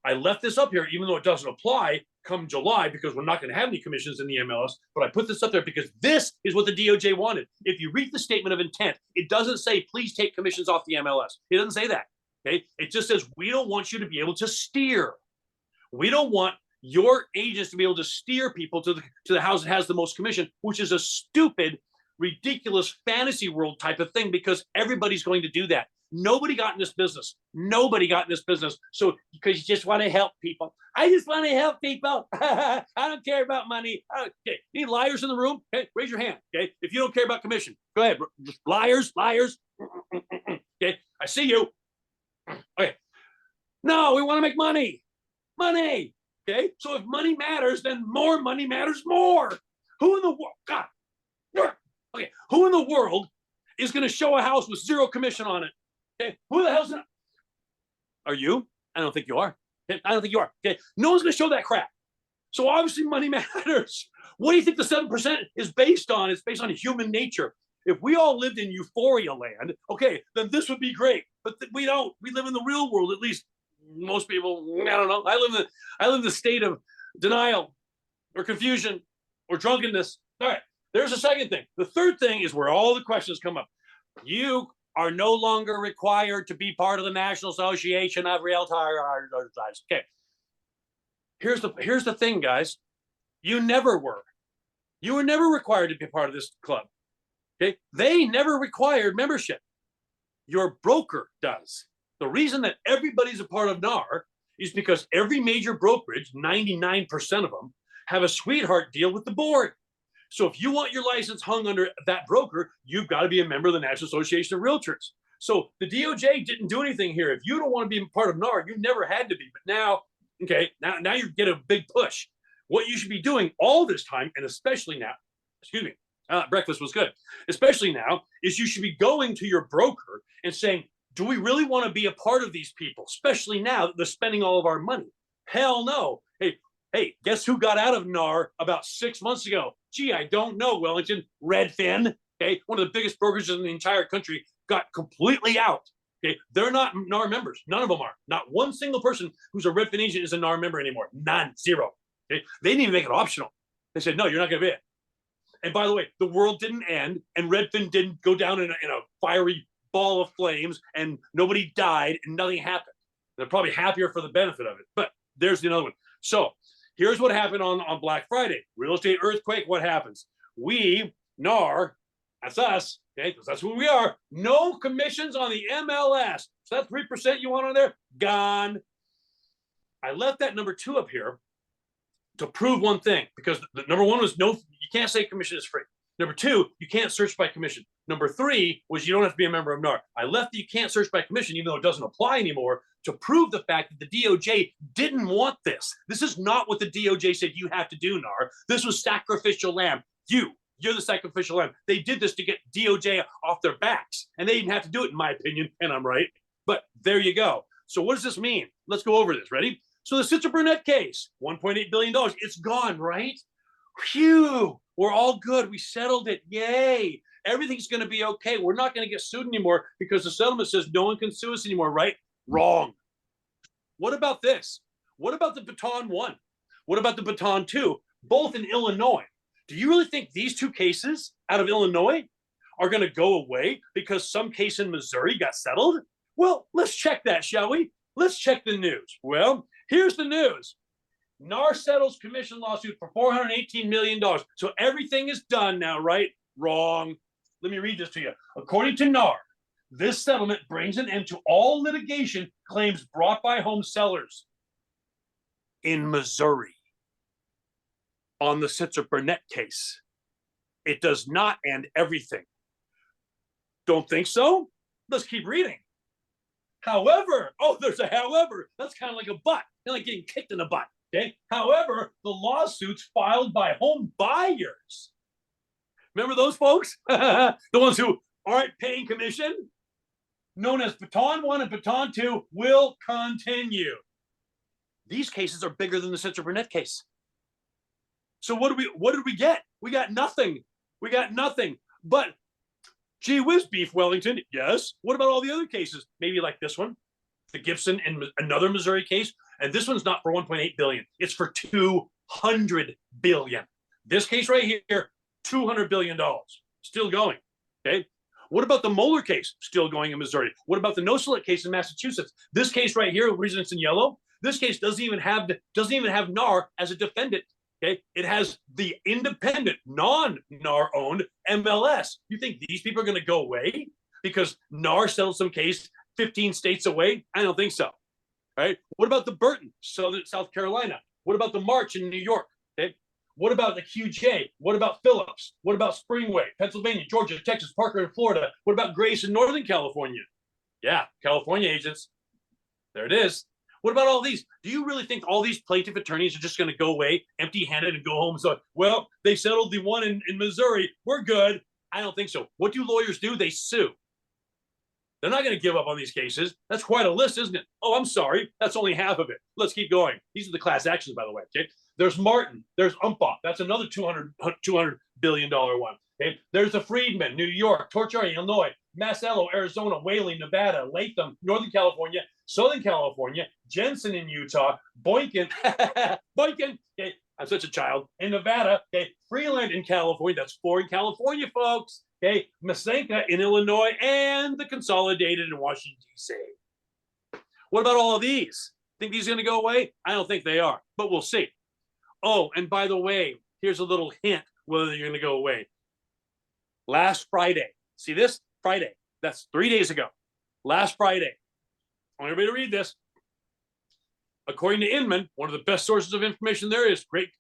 I left this up here, even though it doesn't apply come July, because we're not going to have any commissions in the MLS, but I put this up there because this is what the DOJ wanted. If you read the statement of intent, it doesn't say, please take commissions off the MLS. It doesn't say that, okay? It just says, we don't want you to be able to steer. We don't want your agents to be able to steer people to the house that has the most commission, which is a stupid, ridiculous fantasy world type of thing, because everybody's going to do that. Nobody got in this business. Nobody got in this business. So because you just want to help people. I just want to help people. I don't care about money. Okay. Any liars in the room? Okay. Raise your hand. Okay. If you don't care about commission, go ahead. Just liars. Okay. I see you. Okay. No, we want to make money. Money. Okay. So if money matters, then more money matters more. Who in the world? God. Okay. Who in the world is going to show a house with zero commission on it? Okay, who the hell's not? Are you? I don't think you are. Okay? I don't think you are. Okay, no one's going to show that crap. So obviously money matters. What do you think the 7% is based on? It's based on human nature. If we all lived in euphoria land, okay, then this would be great. But we don't. We live in the real world. At least most people. I don't know. I live in the state of denial, or confusion, or drunkenness. All right. There's a second thing. The third thing is where all the questions come up. You are no longer required to be part of the National Association of Realtors. Okay. Here's the thing, guys. You never were. You were never required to be part of this club. Okay. They never required membership. Your broker does. The reason that everybody's a part of NAR is because every major brokerage, 99% of them, have a sweetheart deal with the board. So if you want your license hung under that broker, you've got to be a member of the National Association of Realtors. So the DOJ didn't do anything here. If you don't want to be part of NAR, you never had to be. But now, okay, now you get a big push. What you should be doing all this time, and especially now, breakfast was good, especially now, is you should be going to your broker and saying, do we really want to be a part of these people, especially now that they're spending all of our money? Hell no. Hey, guess who got out of NAR about 6 months ago? Gee, I don't know, Wellington. Redfin, okay, one of the biggest brokerages in the entire country, got completely out. Okay, they're not NAR members. None of them are. Not one single person who's a Redfin agent is a NAR member anymore. None, zero. Okay, they didn't even make it optional. They said, no, you're not going to be it. And by the way, the world didn't end, and Redfin didn't go down in a fiery ball of flames, and nobody died, and nothing happened. They're probably happier for the benefit of it. But there's the other one. So here's what happened on Black Friday. Real estate earthquake, what happens? We, NAR, That's us. Okay, because that's who we are. No commissions on the MLS. So that 3% you want on there, gone. I left that number 2 up here to prove one thing, because the number 1 was no, you can't say commission is free. Number 2, you can't search by commission. Number 3 was you don't have to be a member of NAR. I left that you can't search by commission, even though it doesn't apply anymore, to prove the fact that the DOJ didn't want this. This is not what the DOJ said you have to do, NAR. This was sacrificial lamb. You're the sacrificial lamb. They did this to get DOJ off their backs, and they didn't have to do it, in my opinion, and I'm right. But there you go. So what does this mean? Let's go over this. Ready? So the Sitzer Burnett case, $1.8 billion. It's gone, right? Phew. We're all good. We settled it. Yay. Everything's going to be okay. We're not going to get sued anymore because the settlement says no one can sue us anymore, right? Wrong. What about this? What about the Baton 1? What about the Baton 2? Both in Illinois. Do you really think these 2 cases out of Illinois are going to go away because some case in Missouri got settled? Well, let's check that, shall we? Let's check the news. Well, here's the news. NAR settles commission lawsuit for $418 million. So everything is done now, right? Wrong. Let me read this to you. According to NAR, this settlement brings an end to all litigation claims brought by home sellers in Missouri on the Sitzer Burnett case. It does not end everything. Don't think so? Let's keep reading. However, there's a however. That's kind of like a butt. They're like getting kicked in the butt. Okay. However, the lawsuits filed by home buyers. Remember those folks? The ones who aren't paying commission? Known as Baton 1 and Baton 2 will continue. These cases are bigger than the Sitzer Burnett case. So what did we get? We got nothing. We got nothing. But gee whiz, Beef Wellington, yes. What about all the other cases? Maybe like this one, the Gibson and another Missouri case. And this one's not for 1.8 billion. It's for 200 billion. This case right here, $200 billion. Still going. Okay. What about the Moeller case? Still going in Missouri. What about the No-Select case in Massachusetts? This case right here, the reason it's in yellow, this case doesn't even have NAR as a defendant. Okay, it has the independent, non-NAR owned MLS. You think these people are going to go away because NAR settled some case 15 states away? I don't think so. All right. What about the Burton, South Carolina? What about the March in New York? Okay. What about the QJ? What about Phillips? What about Springway, Pennsylvania, Georgia, Texas, Parker in Florida? What about Grace in Northern California? Yeah, California agents. There it is. What about all these? Do you really think all these plaintiff attorneys are just going to go away empty-handed and go home and say, well, they settled the one in Missouri. We're good. I don't think so. What do lawyers do? They sue. They're not going to give up on these cases. That's quite a list, isn't it? Oh, I'm sorry. That's only half of it. Let's keep going. These are the class actions, by the way. Okay. There's Martin. There's Umpah. That's another $200 billion one. Okay. There's the Friedman, New York, Torchiari, Illinois, Masello, Arizona, Whaley, Nevada, Latham, Northern California, Southern California, Jensen in Utah, Boykin, okay, I'm such a child, in Nevada, okay, Freeland in California, that's 4 in California, folks, okay, Masenka in Illinois, and the Consolidated in Washington, D.C. What about all of these? Think these are going to go away? I don't think they are, but we'll see. Oh, and by the way, here's a little hint whether you're going to go away. Last Friday, see this? Friday, that's 3 days ago. Last Friday, I want everybody to read this. According to Inman, one of the best sources of information there is, great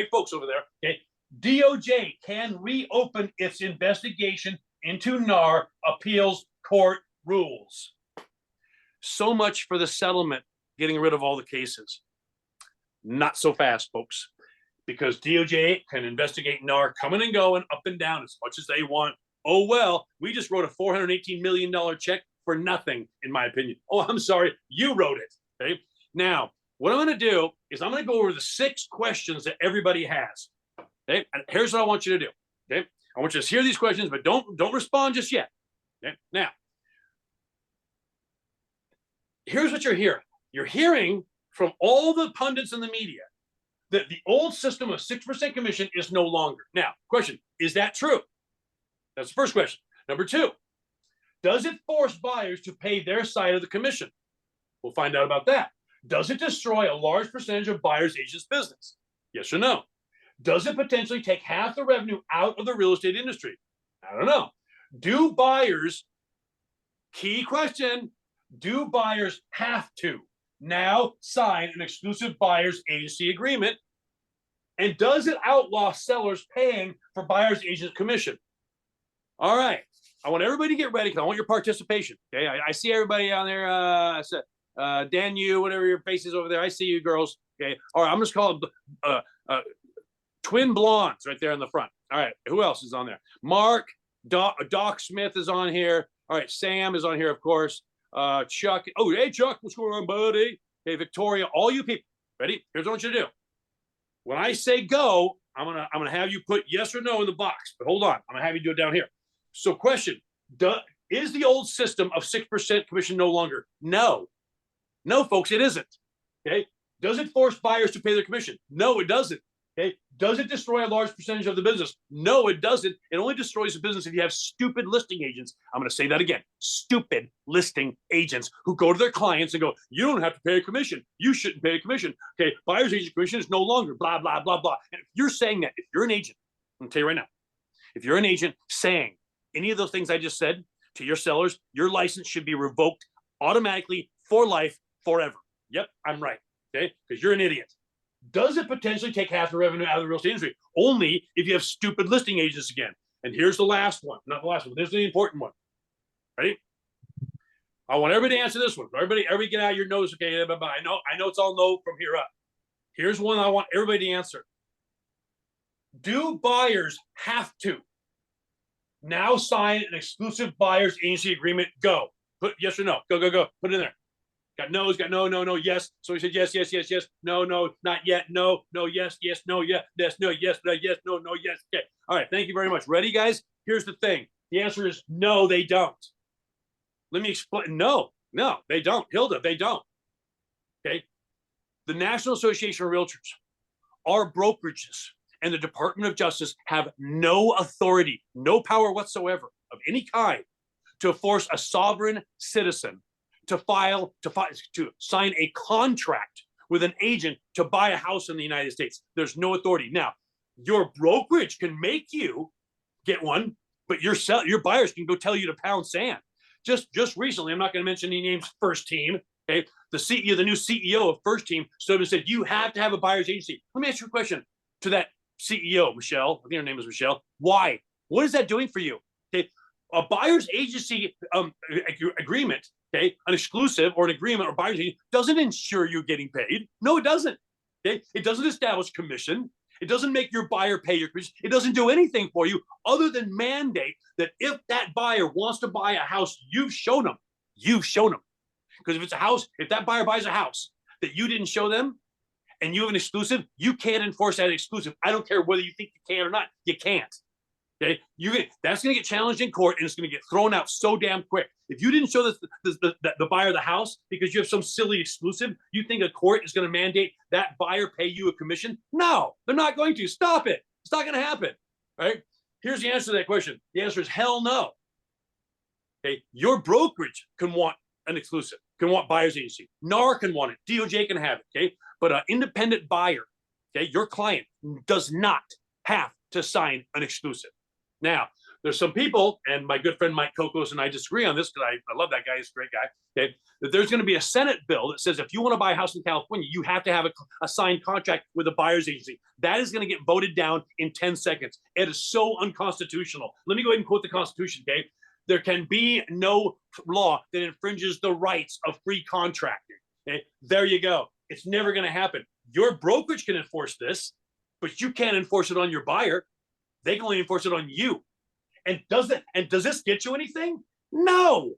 folks over there, okay? DOJ can reopen its investigation into NAR appeals court rules. So much for the settlement, getting rid of all the cases. Not so fast, folks, because DOJ can investigate NAR coming and going, up and down as much as they want. Oh, well, we just wrote a $418 million check for nothing, in my opinion. Oh, I'm sorry, you wrote it. Okay. Now, what I'm going to do is I'm going to go over the 6 questions that everybody has. Okay. And here's what I want you to do. Okay. I want you to hear these questions, but don't respond just yet. Okay. Now, here's what you're hearing. You're hearing from all the pundits in the media that the old system of 6% commission is no longer. Now, question, is that true? That's the first question. Number 2, does it force buyers to pay their side of the commission? We'll find out about that. Does it destroy a large percentage of buyers' agents' business? Yes or no? Does it potentially take half the revenue out of the real estate industry? I don't know. Do buyers, key question, do buyers have to now sign an exclusive buyer's agency agreement? And does it outlaw sellers paying for buyer's agent commission? All right. I want everybody to get ready because I want your participation. Okay. I see everybody on there. Dan, you, whatever your face is over there. I see you girls. Okay. All right. I'm just calling twin blondes right there in the front. All right. Who else is on there? Mark, Doc Smith is on here. All right. Sam is on here, of course. Chuck. Oh, hey, Chuck. What's going on, buddy? Hey, Victoria. All you people. Ready? Here's what I want you to do. When I say go, I'm gonna have you put yes or no in the box. But hold on. I'm going to have you do it down here. So question, is the old system of 6% commission no longer? No. No, folks, it isn't. Okay. Does it force buyers to pay their commission? No, it doesn't. Okay. Does it destroy a large percentage of the business? No, it doesn't. It only destroys the business if you have stupid listing agents. I'm going to say that again. Stupid listing agents who go to their clients and go, you don't have to pay a commission. You shouldn't pay a commission. Okay. Buyer's agent commission is no longer blah, blah, blah, blah. And if you're saying that, if you're an agent, I'm going to tell you right now, if you're an agent saying any of those things I just said to your sellers, your license should be revoked automatically for life, forever. Yep, I'm right. Okay, because you're an idiot. Does it potentially take half the revenue out of the real estate industry? Only if you have stupid listing agents again. And here's the last one, not the last one. This is the important one. Ready? I want everybody to answer this one. Everybody get out your nose. Okay, bye bye. I know it's all no from here up. Here's one I want everybody to answer. Do buyers have to now sign an exclusive buyer's agency agreement? Go. Put yes or no. Go. Put it in there. Got no's, got no, yes. So he said yes, no, not yet, no, yes, no, yes, no, yes, yes. Okay. All right. Thank you very much. Ready, guys? Here's the thing. The answer is no, they don't. Let me explain. No, they don't. Hilda, they don't. Okay. The National Association of Realtors, our brokerages, and the Department of Justice have no authority, no power whatsoever of any kind to force a sovereign citizen to sign a contract with an agent to buy a house in the United States. There's no authority. Now, your brokerage can make you get one, but your buyers can go tell you to pound sand. Just recently, I'm not going to mention any names, First Team. Okay, the new CEO of First Team stood up and said, you have to have a buyer's agency. Let me ask you a question to that CEO, Michelle. I think her name is Michelle. Why? What is that doing for you? Okay, a buyer's agency agreement, okay, an exclusive or an agreement or buyer's agency doesn't ensure you're getting paid. No, it doesn't. Okay, it doesn't establish commission. It doesn't make your buyer pay your commission. It doesn't do anything for you other than mandate that if that buyer wants to buy a house, you've shown them. Because if it's a house, if that buyer buys a house that you didn't show them and you have an exclusive, you can't enforce that exclusive. I don't care whether you think you can or not. You can't. Okay, that's going to get challenged in court, and it's going to get thrown out so damn quick. If you didn't show the buyer the house because you have some silly exclusive, you think a court is going to mandate that buyer pay you a commission? No, they're not going to. Stop it. It's not going to happen. All right. Here's the answer to that question. The answer is hell no. Okay, your brokerage can want an exclusive, can want buyer's agency. NAR can want it. DOJ can have it. Okay, but an independent buyer, okay, your client does not have to sign an exclusive. Now, there's some people, and my good friend Mike Kokos and I disagree on this because I love that guy. He's a great guy. Okay, that there's going to be a Senate bill that says if you want to buy a house in California, you have to have a signed contract with a buyer's agency. That is going to get voted down in 10 seconds. It is so unconstitutional. Let me go ahead and quote the Constitution, okay? There can be no law that infringes the rights of free contracting. Okay, there you go. It's never going to happen. Your brokerage can enforce this, but you can't enforce it on your buyer. They can only enforce it on you. And does this get you anything? No.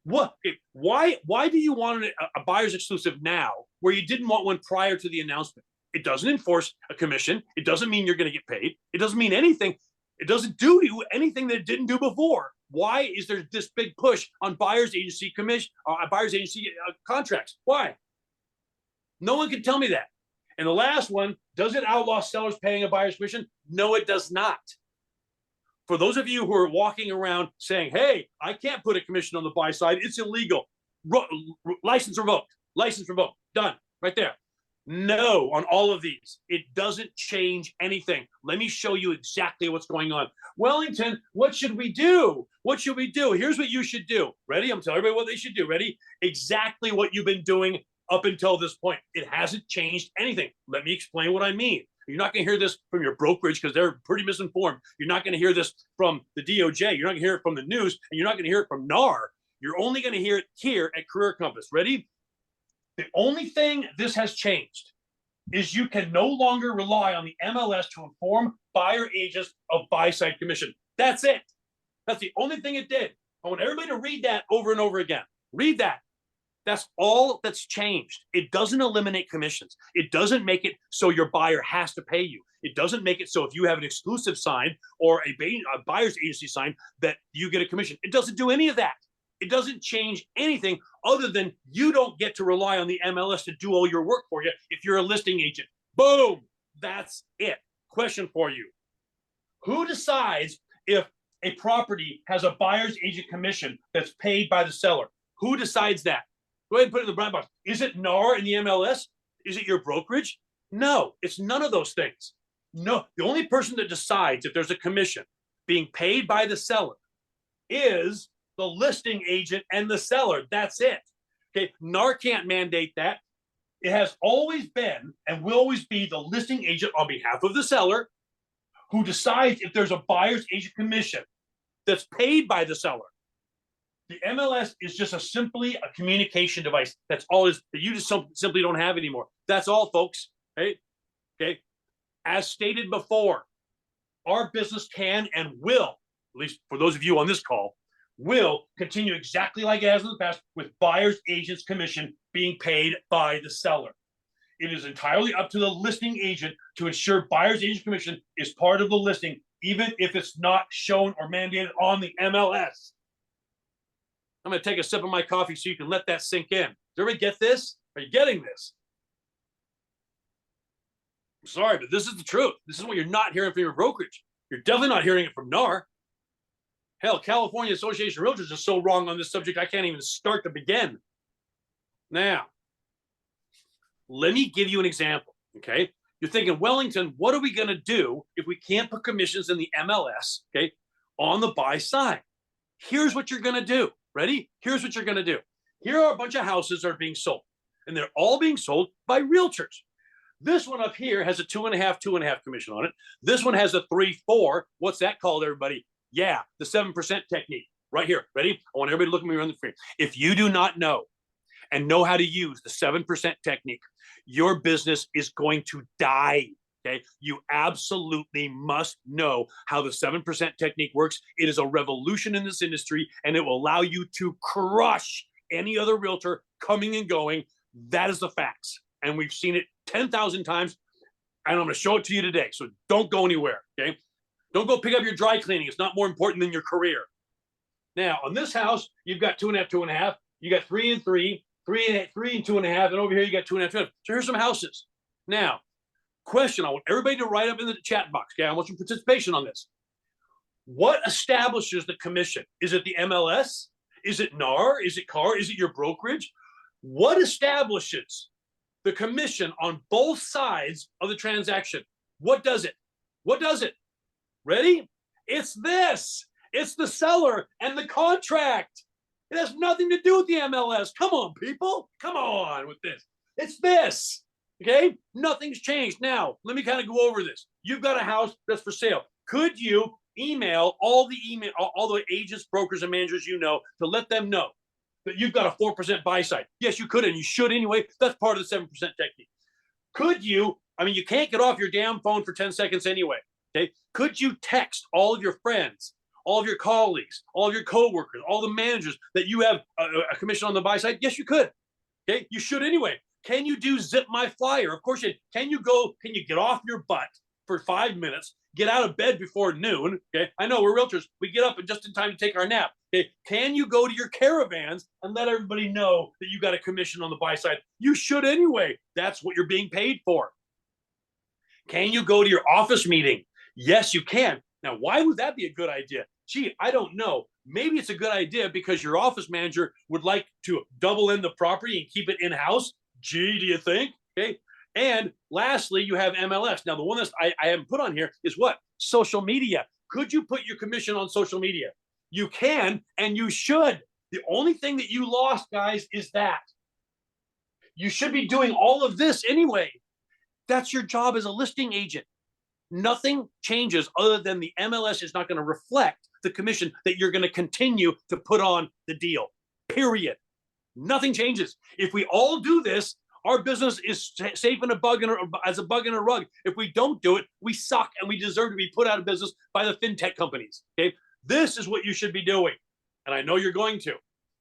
What? Why do you want a buyer's exclusive now where you didn't want one prior to the announcement? It doesn't enforce a commission. It doesn't mean you're going to get paid. It doesn't mean anything. It doesn't do anything that it didn't do before. Why is there this big push on buyer's agency commission, buyer's agency contracts? Why? No one can tell me that. And the last one, does it outlaw sellers paying a buyer's commission? No, it does not. For those of you who are walking around saying, hey, I can't put a commission on the buy side, it's illegal. License revoked. Done. Right there. No, on all of these. It doesn't change anything. Let me show you exactly what's going on. Wellington, what should we do? What should we do? Here's what you should do. Ready? I'm telling everybody what they should do. Ready? Exactly what you've been doing up until this point. It hasn't changed anything. Let me explain what I mean. You're not going to hear this from your brokerage because they're pretty misinformed. You're not going to hear this from the DOJ. You're not going to hear it from the news, and you're not going to hear it from NAR. You're only going to hear it here at Career Compass. Ready? The only thing this has changed is you can no longer rely on the MLS to inform buyer agents of buy-side commission. That's it. That's the only thing it did. I want everybody to read that over and over again. Read that. That's all that's changed. It doesn't eliminate commissions. It doesn't make it so your buyer has to pay you. It doesn't make it so if you have an exclusive sign or a buyer's agency sign that you get a commission. It doesn't do any of that. It doesn't change anything other than you don't get to rely on the MLS to do all your work for you if you're a listing agent. Boom. That's it. Question for you. Who decides if a property has a buyer's agent commission that's paid by the seller? Who decides that? Go ahead and put it in the brown box. Is it NAR in the MLS? Is it your brokerage? No, it's none of those things. No, the only person that decides if there's a commission being paid by the seller is the listing agent and the seller. That's it. Okay, NAR can't mandate that. It has always been and will always be the listing agent on behalf of the seller who decides if there's a buyer's agent commission that's paid by the seller. The MLS is just simply a communication device. That's all it is, that you just simply don't have anymore. That's all, folks. Right? Okay. As stated before, our business can and will, at least for those of you on this call, will continue exactly like it has in the past with buyer's agent's commission being paid by the seller. It is entirely up to the listing agent to ensure buyer's agent commission is part of the listing, even if it's not shown or mandated on the MLS. I'm going to take a sip of my coffee so you can let that sink in. Does everybody get this? Are you getting this? I'm sorry, but this is the truth. This is what you're not hearing from your brokerage. You're definitely not hearing it from NAR. Hell, California Association of Realtors is so wrong on this subject, I can't even start to begin. Now, let me give you an example, okay? You're thinking, Wellington, what are we going to do if we can't put commissions in the MLS, okay, on the buy side? Here's what you're going to do. Ready? Here's what you're going to do. Here are a bunch of houses that are being sold, and they're all being sold by realtors. This one up here has a 2.5 commission on it. This one has a 3.4. What's that called, everybody? Yeah, the 7% technique. Right here. Ready? I want everybody to look at me on the screen. If you do not know and know how to use the 7% technique, your business is going to die. Okay, you absolutely must know how the 7% technique works. It is a revolution in this industry, and it will allow you to crush any other realtor coming and going. That is the facts, and we've seen it 10,000 times, and I'm going to show it to you today. So don't go anywhere. Okay, don't go pick up your dry cleaning. It's not more important than your career. Now, on this house, you've got 2.5. You got 3 and 3, 3 and 2.5, and over here you got 2.5. So here's some houses. Now, question, I want everybody to write up in the chat box. Okay, I want some participation on this. What establishes the commission? Is it the MLS? Is it NAR? Is it CAR? Is it your brokerage? What establishes the commission on both sides of the transaction? What does it? What does it? Ready? It's this. It's the seller and the contract. It has nothing to do with the MLS. Come on, people. Come on with this. It's this. Okay? Nothing's changed. Now, let me kind of go over this. You've got a house that's for sale. Could you email all the agents, brokers, and managers you know to let them know that you've got a 4% buy side? Yes, you could, and you should anyway. That's part of the 7% technique. Could you, I mean, you can't get off your damn phone for 10 seconds anyway. Okay? Could you text all of your friends, all of your colleagues, all of your coworkers, all the managers that you have a commission on the buy side? Yes, you could. Okay? You should anyway. Can you do Zip My Flyer? Of course you can. Can you get off your butt for 5 minutes, get out of bed before noon? Okay. I know we're realtors. We get up just in time to take our nap. Okay. Can you go to your caravans and let everybody know that you got a commission on the buy side? You should anyway. That's what you're being paid for. Can you go to your office meeting? Yes, you can. Now, why would that be a good idea? Gee, I don't know. Maybe it's a good idea because your office manager would like to double in the property and keep it in-house. Gee, do you think? Okay. And lastly, you have MLS. Now, the one that I haven't put on here is what? Social media. Could you put your commission on social media? You can, and you should. The only thing that you lost, guys, is that. You should be doing all of this anyway. That's your job as a listing agent. Nothing changes other than the MLS is not going to reflect the commission that you're going to continue to put on the deal. Period. Nothing changes. If we all do this, our business is safe in a bug as a bug in a rug. If we don't do it, we suck and we deserve to be put out of business by the fintech companies. Okay, this is what you should be doing, and I know you're going to.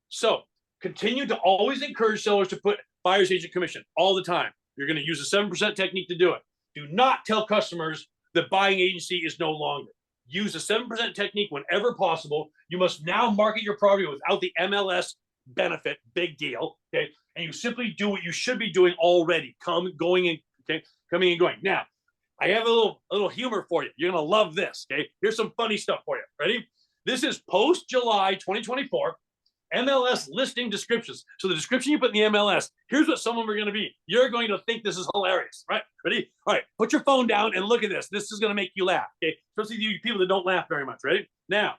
So continue to always encourage sellers to put buyer's agent commission all the time. You're going to use a 7% technique to do it. Do not tell customers that buying agency is no longer. Use the 7% technique whenever possible. You must now market your property without the MLS benefit. Big deal. Okay. And you simply do what you should be doing already. Coming and going. Now, I have a little humor for you. You're going to love this. Okay. Here's some funny stuff for you. Ready? This is post July 2024 MLS listing descriptions. So the description you put in the MLS, here's what some of them are going to be. You're going to think this is hilarious, right? Ready? All right. Put your phone down and look at this. This is going to make you laugh. Okay. Especially you people that don't laugh very much. Ready? Now,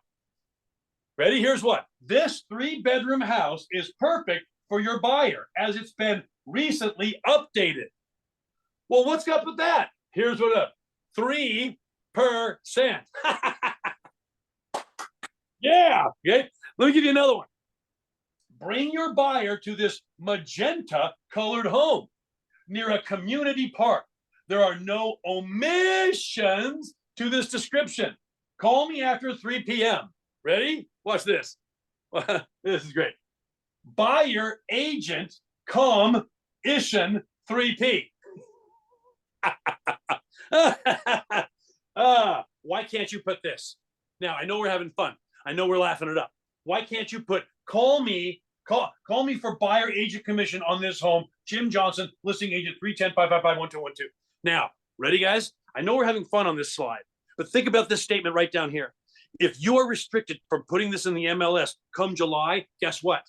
ready? Here's what. This 3-bedroom house is perfect for your buyer as it's been recently updated. Well, what's up with that? Here's what up. 3%. Yeah. Okay. Let me give you another one. Bring your buyer to this magenta colored home near a community park. There are no omissions to this description. Call me after 3 p.m. Ready? Watch this. This is great. Buyer agent commission 3P. Why can't you put this? Now, I know we're having fun. I know we're laughing it up. Why can't you put call me for buyer agent commission on this home, Jim Johnson, listing agent 310-555-1212. Now, ready, guys? I know we're having fun on this slide, but think about this statement right down here. If you are restricted from putting this in the MLS come July, guess what?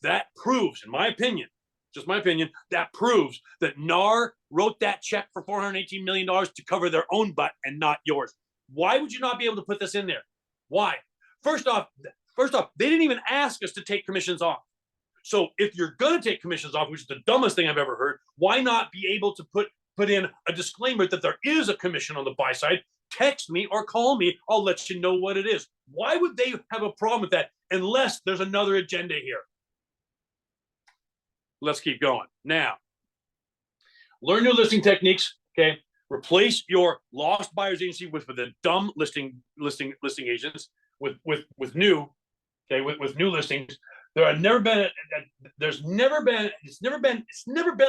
That proves, in my opinion, just my opinion, that proves that NAR wrote that check for $418 million to cover their own butt and not yours. Why would you not be able to put this in there? Why? First off, they didn't even ask us to take commissions off. So if you're going to take commissions off, which is the dumbest thing I've ever heard, why not be able to put in a disclaimer that there is a commission on the buy side? Text me or call me. I'll let you know what it is. Why would they have a problem with that unless there's another agenda here? Let's keep going. Now, learn new listing techniques. Okay, replace your lost buyer's agency with the dumb listing agents with new. Okay, with new listings. It's never been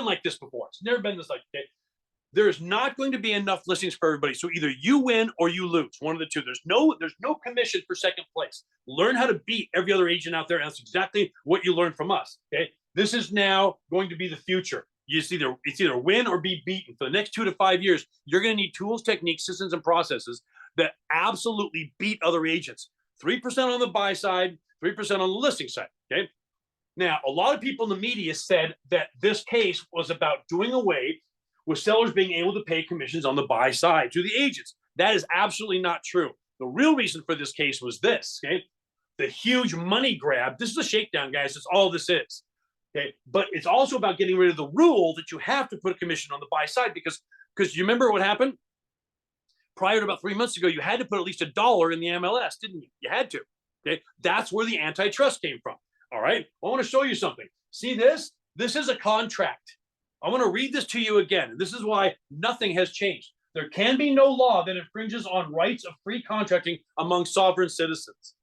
like this before. It's never been this like. Okay, there is not going to be enough listings for everybody. So either you win or you lose. One of the two. There's no commission for second place. Learn how to beat every other agent out there. And that's exactly what you learned from us. Okay. This is now going to be the future. It's either win or be beaten. For the next 2 to 5 years, you're going to need tools, techniques, systems, and processes that absolutely beat other agents. 3% on the buy side, 3% on the listing side. Okay. Now, a lot of people in the media said that this case was about doing away with sellers being able to pay commissions on the buy side to the agents. That is absolutely not true. The real reason for this case was this, okay? The huge money grab. This is a shakedown, guys. That's all this is, okay? But it's also about getting rid of the rule that you have to put a commission on the buy side because you remember what happened? Prior to about 3 months ago, you had to put at least $1 in the MLS, didn't you? You had to, okay? That's where the antitrust came from, all right? I want to show you something. See this? This is a contract. I want to read this to you again. This is why nothing has changed. There can be no law that infringes on rights of free contracting among sovereign citizens.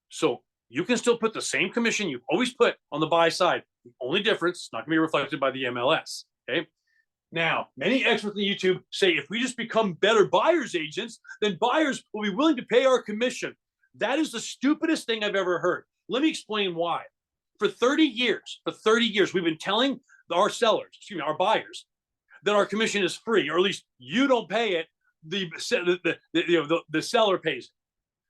So you can still put the same commission you've always put on the buy side. The only difference, it's not going to be reflected by the MLS. Okay. Now, many experts on YouTube say if we just become better buyer's agents, then buyers will be willing to pay our commission. That is the stupidest thing I've ever heard. Let me explain why. For 30 years, we've been telling our sellers, our buyers, that our commission is free, or at least you don't pay it, the seller pays it.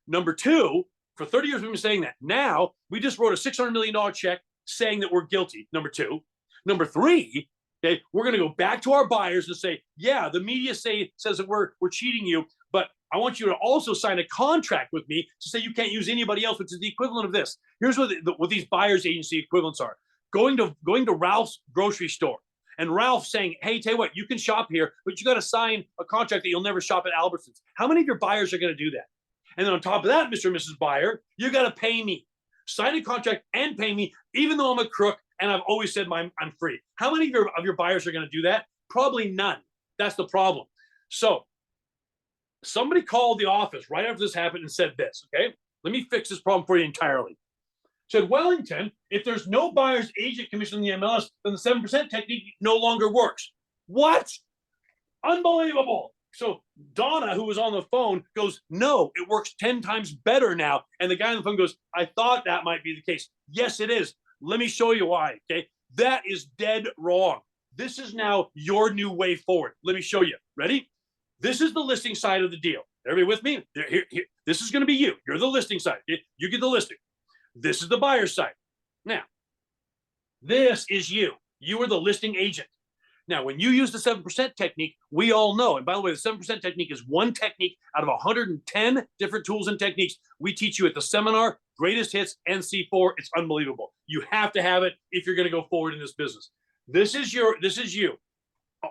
Number two, for 30 years we've been saying that. Now we just wrote a $600 million check saying that we're guilty. Number two. Number three, okay, we're going to go back to our buyers and say, yeah, the media says that we're cheating you, but I want you to also sign a contract with me to say you can't use anybody else, which is the equivalent of this. Here's what these buyers agency equivalents are. Going to Ralph's grocery store and Ralph saying, hey, tell you what, you can shop here, but you got to sign a contract that you'll never shop at Albertsons. How many of your buyers are going to do that? And then on top of that, Mr. and Mrs. Buyer, you got to pay me. Sign a contract and pay me, even though I'm a crook and I've always said I'm free. How many of your buyers are going to do that? Probably none. That's the problem. So somebody called the office right after this happened and said this, okay? Let me fix this problem for you entirely. Said, Wellington, if there's no buyer's agent commission in the MLS, then the 7% technique no longer works. What? Unbelievable. So Donna, who was on the phone, goes, no, it works 10 times better now. And the guy on the phone goes, I thought that might be the case. Yes, it is. Let me show you why, okay? That is dead wrong. This is now your new way forward. Let me show you. Ready? This is the listing side of the deal. Everybody with me? Here. This is going to be you. You're the listing side. Okay? You get the listing. This is the buyer side. Now, this is you. You are the listing agent. Now, when you use the 7% technique, we all know, and by the way, the 7% technique is one technique out of 110 different tools and techniques we teach you at the seminar, Greatest Hits, NC4. It's unbelievable. You have to have it if you're going to go forward in this business. This is you.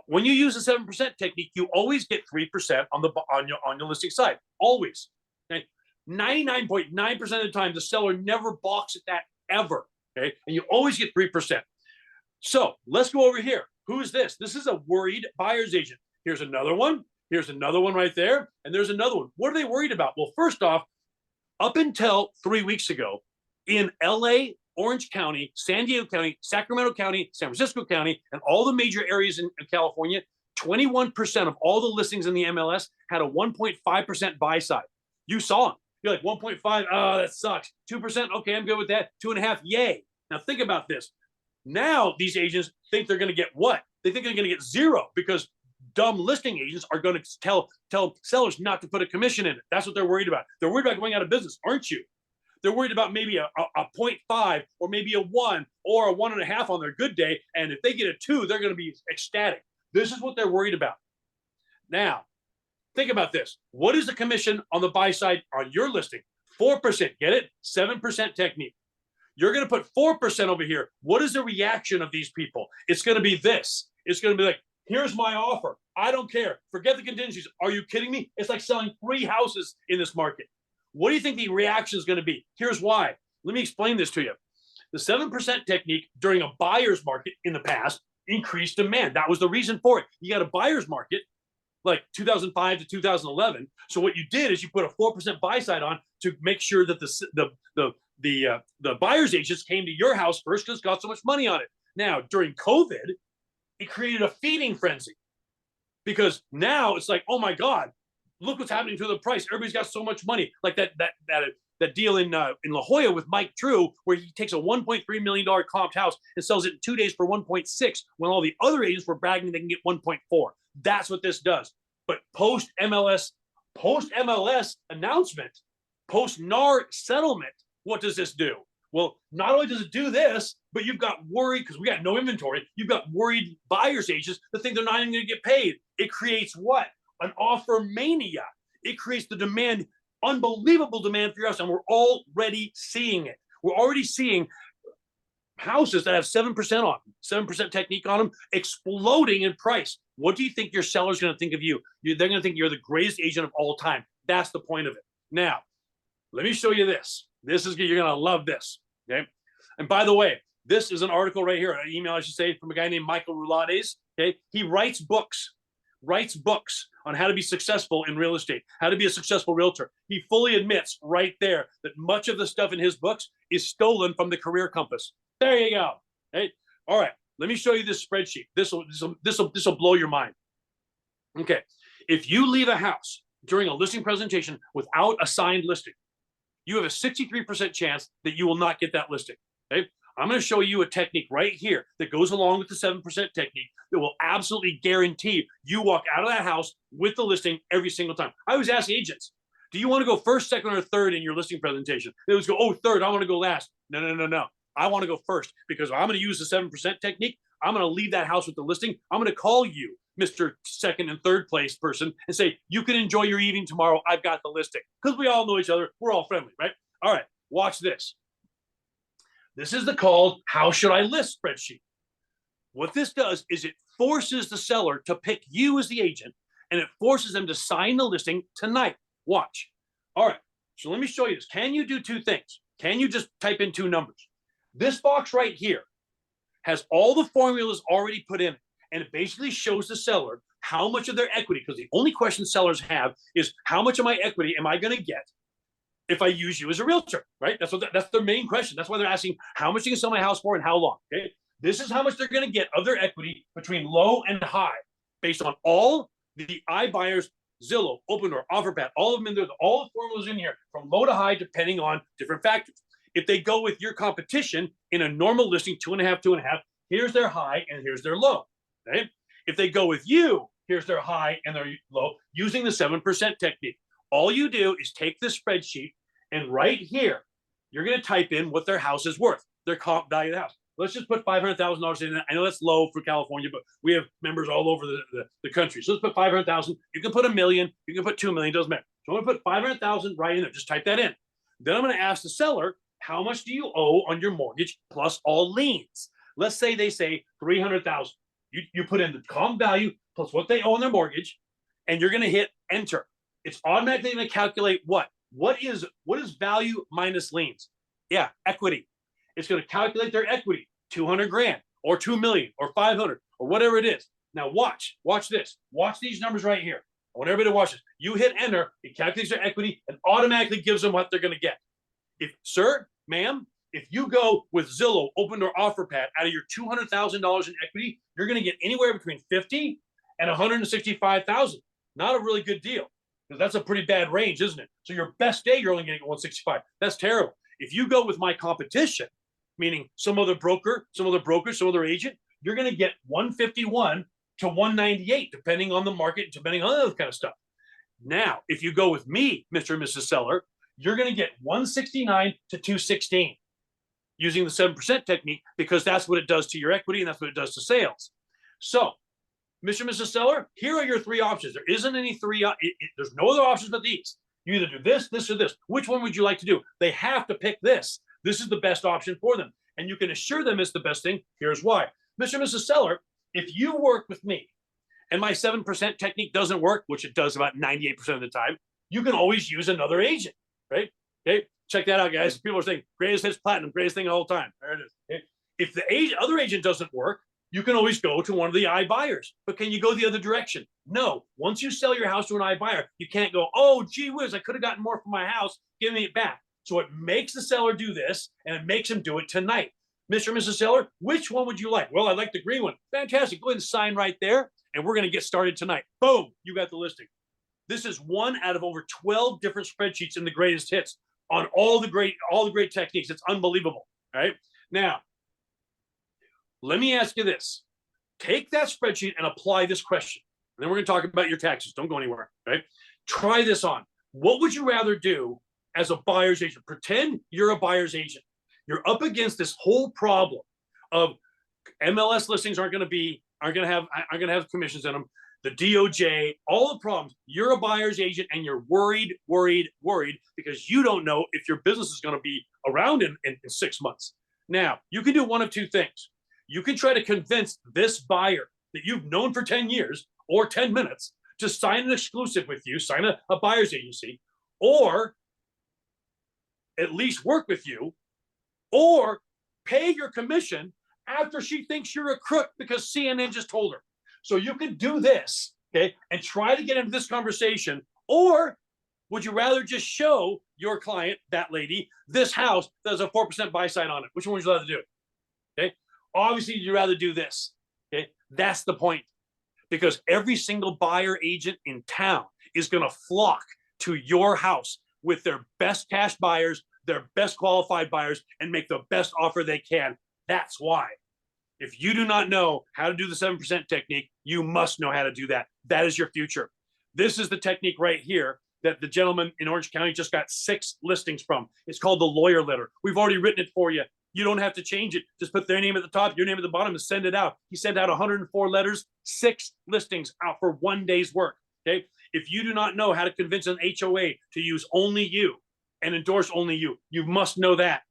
When you use the 7% technique, you always get 3% on your listing side. Always. Okay? 99.9% of the time, the seller never balks at that ever. Okay, and you always get 3%. So let's go over here. Who is this? This is a worried buyer's agent. Here's another one. Here's another one right there. And there's another one. What are they worried about? Well, first off, up until 3 weeks ago, in LA, Orange County, San Diego County, Sacramento County, San Francisco County, and all the major areas in California, 21% of all the listings in the MLS had a 1.5% buy side. You saw them. You're like 1.5, oh, that sucks. 2%, okay, I'm good with that. 2.5, yay. Now think about this. Now these agents think they're going to get what? They think they're going to get zero because dumb listing agents are going to tell sellers not to put a commission in it. That's what they're worried about. They're worried about going out of business, aren't you? They're worried about maybe a 0.5 or maybe a 1 or a 1.5 on their good day. And if they get a 2, they're going to be ecstatic. This is what they're worried about. Now, think about this. What is the commission on the buy side on your listing? 4%. Get it? 7% technique. You're going to put 4% over here. What is the reaction of these people? It's going to be this. It's going to be like, here's my offer. I don't care. Forget the contingencies. Are you kidding me? It's like selling 3 houses in this market. What do you think the reaction is going to be? Here's why. Let me explain this to you. The 7% technique during a buyer's market in the past increased demand. That was the reason for it. You got a buyer's market like 2005 to 2011. So what you did is you put a 4% buy side on to make sure that the buyer's agents came to your house first because it's got so much money on it. Now, during COVID, it created a feeding frenzy because now it's like, oh my God, look what's happening to the price. Everybody's got so much money. Like that deal in La Jolla with Mike Drew, where he takes a $1.3 million comped house and sells it in 2 days for 1.6, when all the other agents were bragging they can get 1.4. That's what this does. But post MLS announcement, post NAR settlement, what does this do? Well, not only does it do this, but you've got worried, because we got no inventory, you've got worried buyer's agents that think they're not even going to get paid. It creates what? An offer mania. It creates the demand, unbelievable demand for your house, and we're already seeing it. We're already seeing houses that have 7% on them, 7% technique on them, exploding in price. What do you think your seller's going to think of you? They're going to think you're the greatest agent of all time. That's the point of it. Now, let me show you this. You're going to love this, okay? And by the way, this is an article right here, an email, I should say, from a guy named Michael Roulades, okay? He writes books on how to be successful in real estate, how to be a successful realtor. He fully admits right there that much of the stuff in his books is stolen from the Career Compass. There you go. Hey, all right. Let me show you this spreadsheet. This will blow your mind. Okay, if you leave a house during a listing presentation without a signed listing, you have a 63% chance that you will not get that listing. Okay, I'm going to show you a technique right here that goes along with the 7% technique that will absolutely guarantee you walk out of that house with the listing every single time. I always ask agents, do you want to go first, second, or third in your listing presentation? They always go, oh, third, I want to go last. No. I want to go first because I'm going to use the 7% technique. I'm going to leave that house with the listing. I'm going to call you, Mr. Second and third place person, and say, you can enjoy your evening tomorrow. I've got the listing. Because we all know each other. We're all friendly, right? All right, watch this. This is the called how should I list spreadsheet. What this does is it forces the seller to pick you as the agent, and it forces them to sign the listing tonight. Watch. All right, so let me show you this. Can you do two things? Can you just type in two numbers? This box right here has all the formulas already put in it, and it basically shows the seller how much of their equity, because the only question sellers have is how much of my equity am I going to get if I use you as a realtor, right? That's their main question. That's why they're asking how much you can sell my house for and how long, okay? This is how much they're going to get of their equity between low and high based on all the iBuyers, Zillow, Opendoor, OfferPad, all of them in there, all the formulas in here from low to high depending on different factors. If they go with your competition in a normal listing, 2.5, 2.5, here's their high and here's their low, right? If they go with you, here's their high and their low using the 7% technique. All you do is take this spreadsheet and right here, you're going to type in what their house is worth, their comp value of the house. Let's just put $500,000 in. I know that's low for California, but we have members all over the country. So let's put 500,000. You can put $1 million. You can put $2 million. Doesn't matter. So I'm going to put 500,000 right in there. Just type that in. Then I'm going to ask the seller, how much do you owe on your mortgage plus all liens? Let's say they say 300,000. You put in the comp value plus what they owe on their mortgage, and you're going to hit enter. It's automatically going to calculate what? What is value minus liens? Yeah, equity. It's going to calculate their equity, 200 grand or 2 million or 500 or whatever it is. Now watch this. Watch these numbers right here. I want everybody to watch this. You hit enter, it calculates their equity and automatically gives them what they're going to get. If, sir, ma'am, if you go with Zillow, Opendoor, OfferPad, out of your $200,000 in equity, you're going to get anywhere between 50 and 165,000. Not a really good deal, because that's a pretty bad range, isn't it? So your best day, you're only going to get 165. That's terrible. If you go with my competition, meaning some other broker, some other agent, you're going to get 151 to 198, depending on the market, depending on other kind of stuff. Now, if you go with me, Mr. and Mrs. Seller, you're going to get 169 to 216 using the 7% technique, because that's what it does to your equity and that's what it does to sales. So, Mr. and Mrs. Seller, here are your three options. There isn't any three. There's no other options but these. You either do this, this, or this. Which one would you like to do? They have to pick this. This is the best option for them. And you can assure them it's the best thing. Here's why. Mr. and Mrs. Seller, if you work with me and my 7% technique doesn't work, which it does about 98% of the time, you can always use another agent, right? Okay, check that out, guys. People are saying, greatest hits platinum, greatest thing all the time. There it is. Okay? If the other agent doesn't work, you can always go to one of the iBuyers. But can you go the other direction? No. Once you sell your house to an iBuyer, you can't go, oh, gee whiz, I could have gotten more for my house. Give me it back. So it makes the seller do this, and it makes him do it tonight. Mr. and Mrs. Seller, which one would you like? Well, I'd like the green one. Fantastic. Go ahead and sign right there, and we're going to get started tonight. Boom, you got the listing. This is one out of over 12 different spreadsheets in the greatest hits on all the great techniques. It's unbelievable. All right. Now, let me ask you this. Take that spreadsheet and apply this question. And then we're going to talk about your taxes. Don't go anywhere. Right? Try this on. What would you rather do as a buyer's agent? Pretend you're a buyer's agent. You're up against this whole problem of MLS listings aren't going to have commissions in them. The DOJ, all the problems. You're a buyer's agent and you're worried because you don't know if your business is going to be around in 6 months. Now, you can do one of two things. You can try to convince this buyer that you've known for 10 years or 10 minutes to sign an exclusive with you, sign a buyer's agency, or at least work with you, or pay your commission after she thinks you're a crook because CNN just told her. So you could do this, okay, and try to get into this conversation, or would you rather just show your client, that lady, this house that has a 4% buy side on it? Which one would you rather do? Okay, obviously you'd rather do this. Okay, that's the point, because every single buyer agent in town is going to flock to your house with their best cash buyers, their best qualified buyers, and make the best offer they can. That's why. If you do not know how to do the 7% technique, you must know how to do that. That is your future. This is the technique right here that the gentleman in Orange County just got 6 listings from. It's called the lawyer letter. We've already written it for you. You don't have to change it. Just put their name at the top, your name at the bottom, and send it out. He sent out 104 letters, 6 listings out for 1 day's work. Okay. If you do not know how to convince an HOA to use only you and endorse only you, you must know that.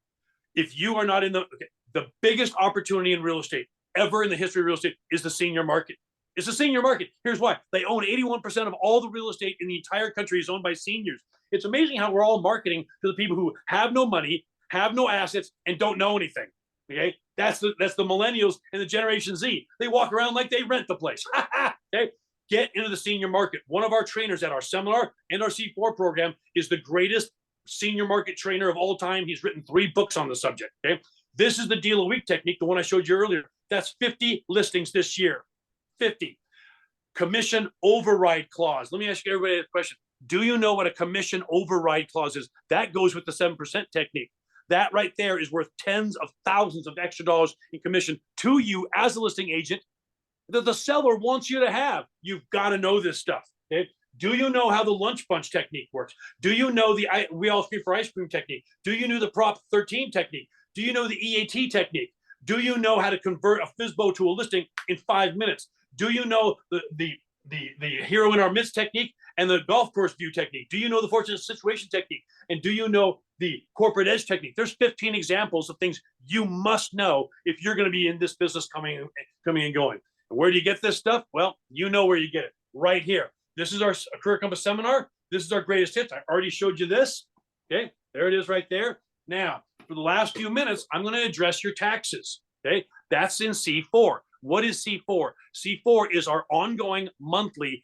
If you are not in the biggest opportunity in real estate ever in the history of real estate is the senior market. It's the senior market. Here's why. They own 81% of all the real estate in the entire country is owned by seniors. It's amazing how we're all marketing to the people who have no money, have no assets, and don't know anything. Okay, that's the millennials and the Generation Z. They walk around like they rent the place. Okay, get into the senior market. One of our trainers at our seminar and our C4 program is the greatest senior market trainer of all time. He's written 3 books on the subject. Okay, this is the deal a week technique, the one I showed you earlier. That's 50 listings this year. 50. Commission override clause. Let me ask you everybody a question. Do you know what a commission override clause is? That goes with the 7% technique. That right there is worth tens of thousands of extra dollars in commission to you as a listing agent that the seller wants you to have. You've got to know this stuff. Okay? Do you know how the lunch bunch technique works? Do you know the we all scream for ice cream technique? Do you know the Prop 13 technique? Do you know the EAT technique? Do you know how to convert a FSBO to a listing in 5 minutes? Do you know the hero in our midst technique and the golf course view technique? Do you know the fortunate situation technique? And do you know the corporate edge technique? There's 15 examples of things you must know if you're going to be in this business coming and going. And where do you get this stuff? Well, you know where you get it, right here. This is our Career Compass seminar. This is our greatest hits. I already showed you this. Okay, there it is right there. Now, for the last few minutes, I'm going to address your taxes. Okay, that's in C4. What is C4? C4 is our ongoing monthly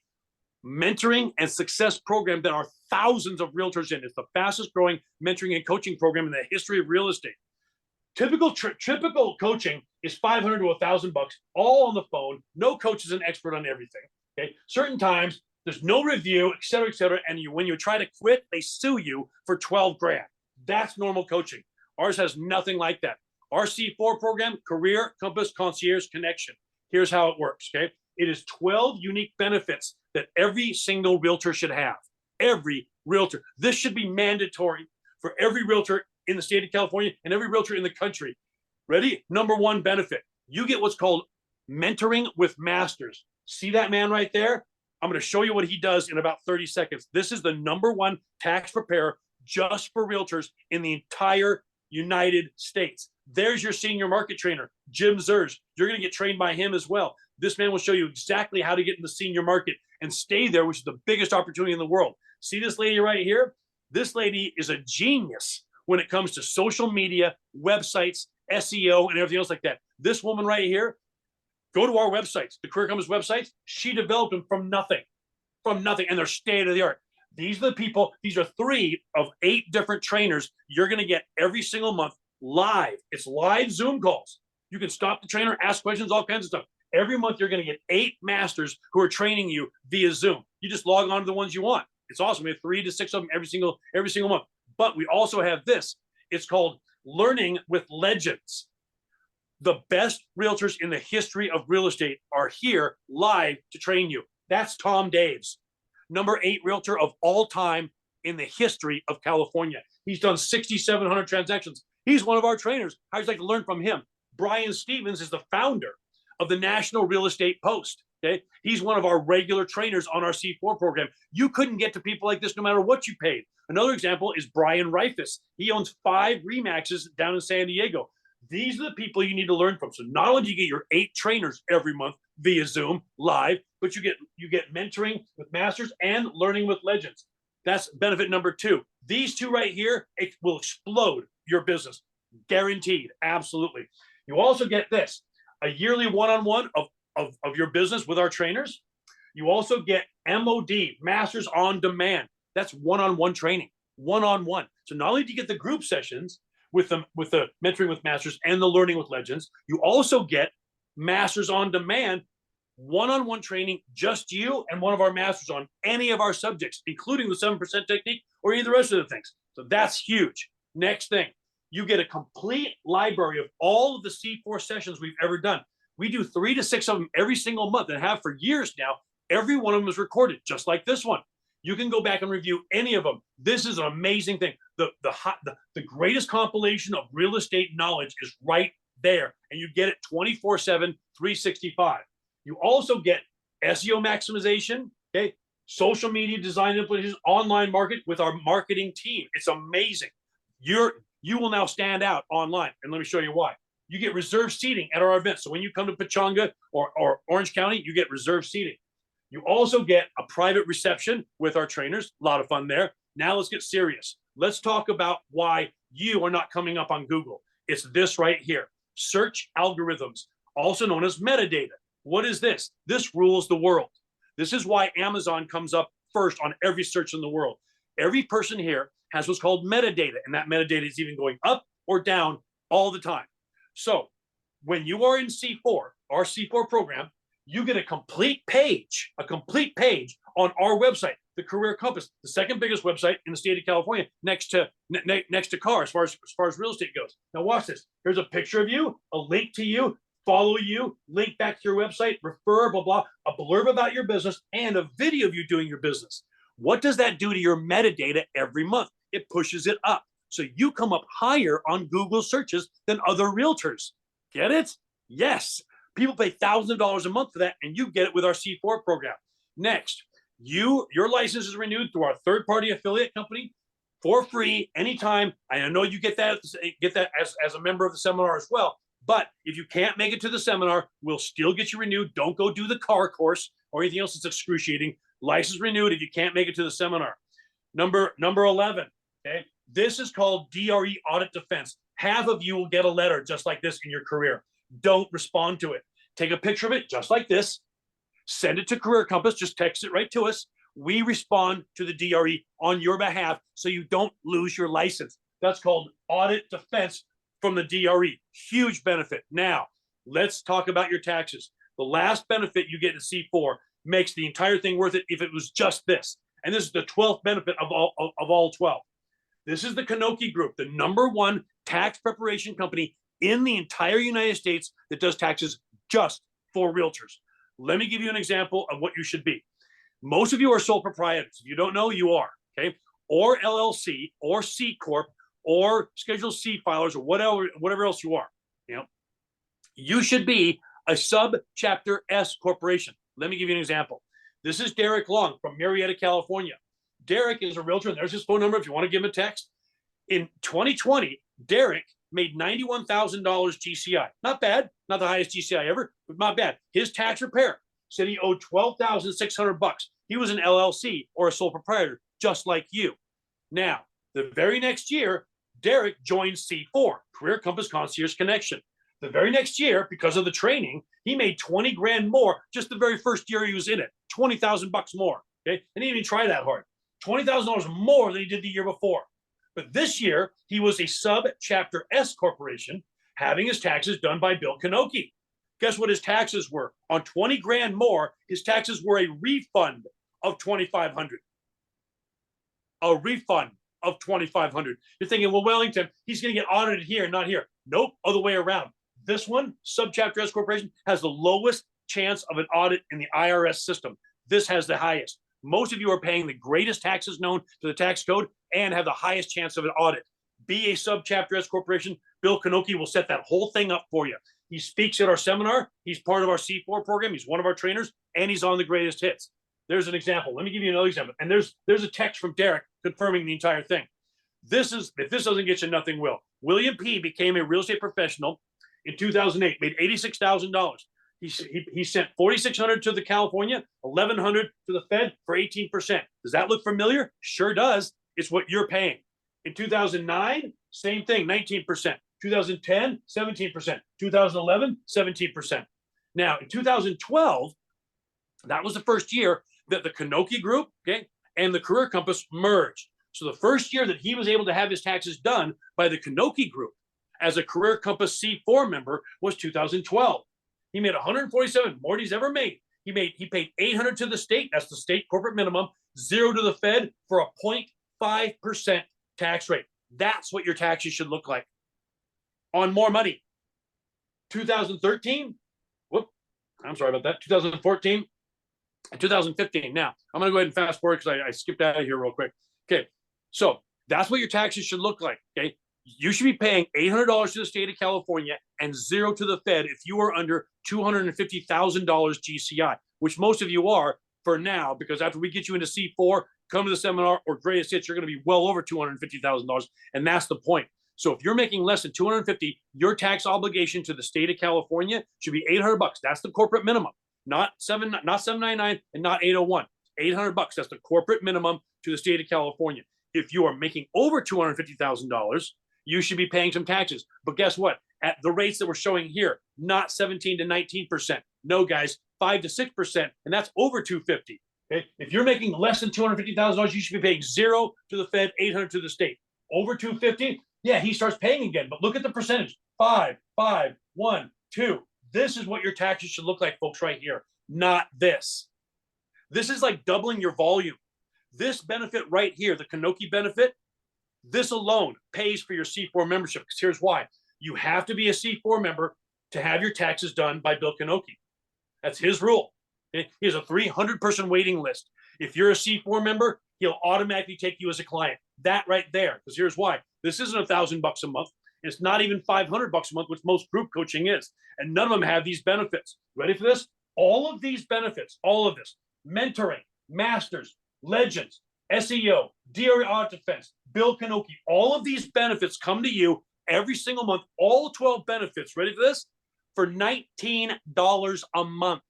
mentoring and success program that are thousands of realtors in. It's the fastest growing mentoring and coaching program in the history of real estate. Typical coaching is $500 to $1,000, all on the phone. No coach is an expert on everything. Okay, certain times there's no review, et cetera, and when you try to quit, they sue you for 12 grand. That's normal coaching. Ours has nothing like that. Our C4 program, Career Compass Concierge Connection. Here's how it works, okay? It is 12 unique benefits that every single realtor should have. Every realtor. This should be mandatory for every realtor in the state of California and every realtor in the country. Ready? Number 1 benefit. You get what's called mentoring with masters. See that man right there? I'm going to show you what he does in about 30 seconds. This is the number 1 tax preparer just for realtors in the entire United States. There's your senior market trainer, Jim Zers. You're going to get trained by him as well. This man will show you exactly how to get in the senior market and stay there, which is the biggest opportunity in the world. See this lady right here? This lady is a genius when it comes to social media, websites, SEO, and everything else like that. This woman right here, go to our websites, the Career Compass websites. She developed them from nothing, and they're state of the art. These are the people, these are 3 of 8 different trainers you're going to get every single month live. It's live Zoom calls. You can stop the trainer, ask questions, all kinds of stuff. Every month you're going to get 8 masters who are training you via Zoom. You just log on to the ones you want. It's awesome. We have 3 to 6 of them every single month. But we also have this. It's called Learning with Legends. The best realtors in the history of real estate are here live to train you. That's Tom Daves, number 8 realtor of all time in the history of California. He's done 6,700 transactions. He's one of our trainers. How would you like to learn from him? Brian Stevens is the founder of the National Real Estate Post. Okay, he's one of our regular trainers on our C4 program. You couldn't get to people like this no matter what you paid. Another example is Brian Reifus. He owns 5 Remaxes down in San Diego. These are the people you need to learn from. So not only do you get your 8 trainers every month via Zoom live, but you get mentoring with masters and learning with legends. That's benefit number 2. These 2 right here, it will explode your business. Guaranteed. Absolutely. You also get this, a yearly one-on-one of your business with our trainers. You also get MOD, Masters on Demand. That's one-on-one training, one-on-one. So not only do you get the group sessions with the mentoring with masters and the learning with legends, you also get Masters on Demand, one-on-one training, just you and one of our masters on any of our subjects, including the 7% technique or any of the rest of the things. So that's huge. Next thing, you get a complete library of all of the C4 sessions we've ever done. We do 3 to 6 of them every single month and have for years now. Every one of them is recorded, just like this one. You can go back and review any of them. This is an amazing thing. The greatest compilation of real estate knowledge is right there, and you get it 24/7, 365. You also get SEO maximization, okay, social media design implementation, online market with our marketing team. It's amazing. You will now stand out online, and let me show you why. You get reserved seating at our events. So when you come to Pechanga or Orange County, you get reserved seating. You also get a private reception with our trainers. A lot of fun there. Now let's get serious. Let's talk about why you are not coming up on Google. It's this right here. Search algorithms, also known as metadata. What is this? This rules the world. This is why Amazon comes up first on every search in the world. Every person here has what's called metadata, and that metadata is even going up or down all the time. So when you are in C4, our C4 program, you get a complete page on our website, the Career Compass, the second biggest website in the state of California, next to CAR as far as real estate goes. Now watch this. Here's a picture of you, a link to you, follow you, link back to your website, refer, blah, blah, a blurb about your business, and a video of you doing your business. What does that do to your metadata every month? It pushes it up. So you come up higher on Google searches than other realtors. Get it? Yes. People pay thousands of dollars a month for that, and you get it with our C4 program. Next, your license is renewed through our third-party affiliate company for free anytime. I know you get that as a member of the seminar as well. But if you can't make it to the seminar, we'll still get you renewed. Don't go do the CAR course or anything else that's excruciating. License renewed if you can't make it to the seminar. Number 11, okay? This is called DRE audit defense. Half of you will get a letter just like this in your career. Don't respond to it. Take a picture of it just like this. Send it to Career Compass. Just text it right to us. We respond to the DRE on your behalf so you don't lose your license. That's called audit defense from the DRE. Huge benefit. Now, let's talk about your taxes. The last benefit you get in C4 makes the entire thing worth it if it was just this. And this is the 12th benefit of all 12. This is the Kanoki Group, the #1 tax preparation company in the entire United States that does taxes just for realtors. Let me give you an example of what you should be. Most of you are sole proprietors. If you don't know, you are, okay? Or LLC, or C Corp, or Schedule C filers, or whatever else you are. You know, you should be a sub-chapter S corporation. Let me give you an example. This is Derek Long from Marietta, California. Derek is a realtor, and there's his phone number if you want to give him a text. In 2020, Derek made $91,000 GCI. Not bad, not the highest GCI ever, but not bad. His tax repair said he owed $12,600. He was an LLC or a sole proprietor, just like you. Now, the very next year, Derek joined C4, Career Compass Concierge Connection. The very next year, because of the training, he made 20 grand more just the very first year he was in it. 20,000 bucks more. Okay, and he didn't even try that hard. $20,000 more than he did the year before. But this year, he was a sub-chapter S corporation, having his taxes done by Bill Kanoki. Guess what his taxes were? On 20 grand more, his taxes were a refund of $2,500. A refund of $2,500. You're thinking, well, Wellington, he's going to get audited here, not here. Nope, other way around. This one, sub-chapter S corporation, has the lowest chance of an audit in the IRS system. This has the highest. Most of you are paying the greatest taxes known to the tax code and have the highest chance of an audit. Be a sub-chapter S corporation. Bill Kanoki will set that whole thing up for you. He speaks at our seminar. He's part of our C4 program. He's one of our trainers, and he's on the greatest hits. There's an example. Let me give you another example. And there's a text from Derek confirming the entire thing. If this doesn't get you, nothing will. William P. became a real estate professional in 2008, made $86,000. He sent $4,600 to the California, $1,100 to the Fed for 18%. Does that look familiar? Sure does. It's what you're paying. In 2009, same thing, 19%. 2010, 17%. 2011, 17%. Now, in 2012, that was the first year that the Kanoki Group, okay, and the Career Compass merged. So the first year that he was able to have his taxes done by the Kanoki Group as a Career Compass C4 member was 2012. He made 147 more than he's ever made. He paid $800 to the state. That's the state corporate minimum. 0 to the Fed for a 0.5% tax rate. That's what your taxes should look like on more money. 2013. I'm sorry about that. 2014. 2015. Now, I'm going to go ahead and fast forward because I skipped out of here real quick. Okay, so that's what your taxes should look like. Okay, you should be paying $800 to the state of California and $0 to the Fed if you are under $250,000 GCI, which most of you are for now, because after we get you into C4, come to the seminar or greatest hits, you're going to be well over $250,000, and that's the point. So if you're making less than 250, your tax obligation to the state of California should be $800. That's the corporate minimum, not $799 and not $801. $800. That's the corporate minimum to the state of California. If you are making over $250,000, you should be paying some taxes. But guess what? At the rates that we're showing here, not 17 to 19%. No, guys, 5 to 6%, and that's over 250. Okay? If you're making less than $250,000, you should be paying $0 to the Fed, $800 to the state. Over 250, yeah, he starts paying again. But look at the percentage: 5, 5, 1, 2. This is what your taxes should look like, folks, right here. Not this. This is like doubling your volume. This benefit right here, the Kanoki benefit, this alone pays for your C4 membership. Because here's why: you have to be a C4 member to have your taxes done by Bill Kanoki. That's his rule. Okay? He has a 300-person waiting list. If you're a C4 member, he'll automatically take you as a client. That right there. Because here's why: this isn't $1,000 a month. It's not even $500 a month, which most group coaching is. And none of them have these benefits. Ready for this? All of these benefits, all of this: mentoring, masters, legends, SEO, DOJ audit defense, Bill Kanoki, all of these benefits come to you every single month, all 12 benefits. Ready for this? For $19 a month.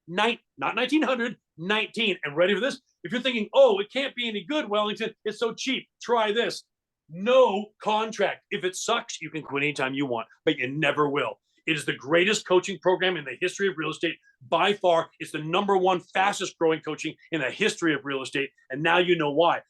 Not 1900, 19. And ready for this? If you're thinking, oh, it can't be any good, Wellington, it's so cheap, try this. No contract. If it sucks, you can quit anytime you want, but you never will. It is the greatest coaching program in the history of real estate. By far, it's the #1 fastest growing coaching in the history of real estate. And now you know why.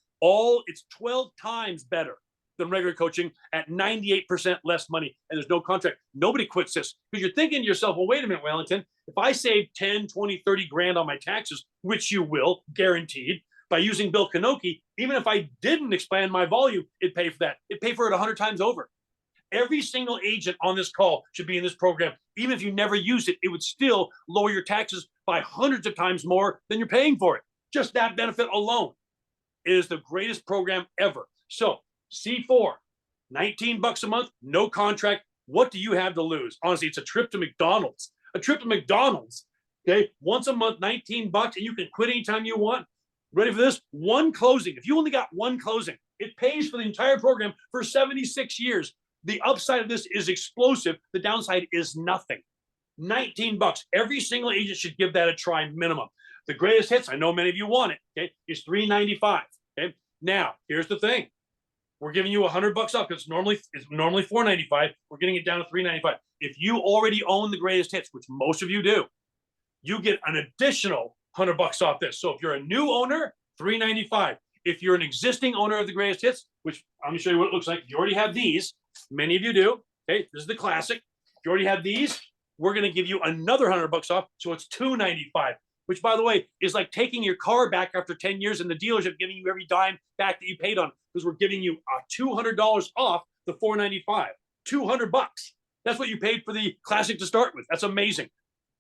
It's 12 times better than regular coaching at 98% less money. And there's no contract. Nobody quits this, because you're thinking to yourself, well, wait a minute, Wellington, if I save 10, 20, 30 grand on my taxes, which you will, guaranteed, by using Bill Kanoki, even if I didn't expand my volume, it'd pay for that. It'd pay for it 100 times over. Every single agent on this call should be in this program. Even if you never use it, it would still lower your taxes by hundreds of times more than you're paying for it. Just that benefit alone. It is the greatest program ever. So C4, $19 a month, no contract. What do you have to lose? Honestly, it's a trip to McDonald's. A trip to McDonald's. Okay, once a month, $19, and you can quit anytime you want. Ready for this? One closing. If you only got one closing, it pays for the entire program for 76 years. The upside of this is explosive. The downside is nothing. $19. Every single agent should give that a try minimum. The greatest hits, I know many of you want it, okay, is $395. Okay. Now, here's the thing. We're giving you $100 off, because it's normally $495. We're getting it down to $395. If you already own the greatest hits, which most of you do, you get an additional $100 off this. So if you're a new owner, $395. If you're an existing owner of the greatest hits, which I'm going to show you what it looks like. If you already have these, many of you do. Okay, this is the classic. If you already have these, we're going to give you another $100 off. So it's $295, which, by the way, is like taking your car back after 10 years and the dealership giving you every dime back that you paid on, because we're giving you $200 off the $495. $200. That's what you paid for the classic to start with. That's amazing.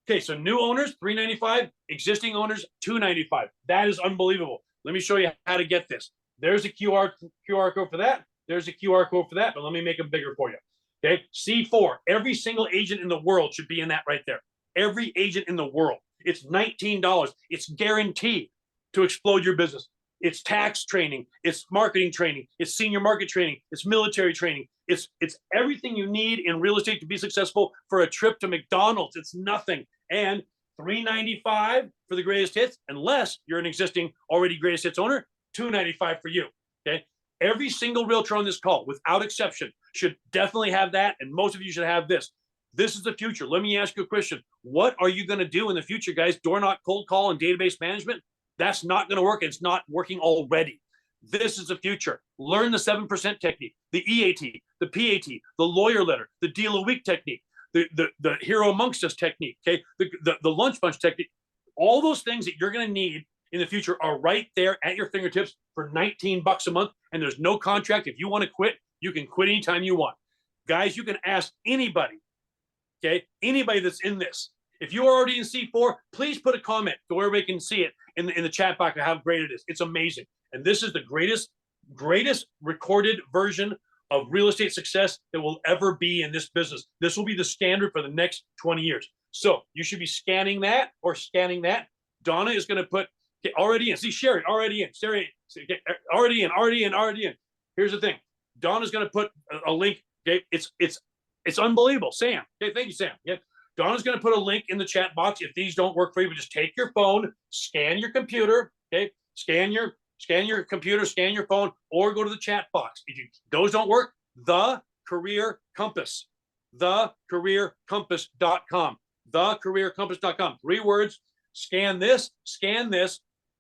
Okay, so new owners, $395. Existing owners, $295. That is unbelievable. Let me show you how to get this. There's a QR code for that. There's a QR code for that, but let me make them bigger for you. Okay, C4. Every single agent in the world should be in that right there. Every agent in the world. It's $19. It's guaranteed to explode your business. It's tax training. It's marketing training. It's senior market training. It's military training. It's everything you need in real estate to be successful for a trip to McDonald's. It's nothing. And $395 for the greatest hits, unless you're an existing already greatest hits owner, $295 for you. Okay. Every single realtor on this call, without exception, should definitely have that. And most of you should have this. This is the future. Let me ask you a question. What are you going to do in the future, guys? Door knock, cold call, and database management? That's not going to work. It's not working already. This is the future. Learn the 7% technique, the EAT, the PAT, the lawyer letter, the deal a week technique, the hero amongst us technique, okay, the lunch bunch technique. All those things that you're going to need in the future are right there at your fingertips for $19 a month, and there's no contract. If you want to quit, you can quit anytime you want. Guys, you can ask anybody, okay, anybody that's in this. If you are already in C4, please put a comment so everybody can see it in the chat box of how great it is. It's amazing. And this is the greatest recorded version of real estate success that will ever be in this business. This will be the standard for the next 20 years. So you should be scanning that or scanning that. Donna is going to put already in. See, Sherry, already in. Sherry, already in. Here's the thing. Donna's going to put a link. Okay, it's unbelievable. Sam, okay, thank you, Sam. Yeah, Donna's going to put a link in the chat box. If these don't work for you, but just take your phone, scan your computer. Okay, scan your computer, scan your phone, or go to the chat box. If those don't work, the Career Compass, thecareercompass.com, thecareercompass.com. 3 words. Scan this,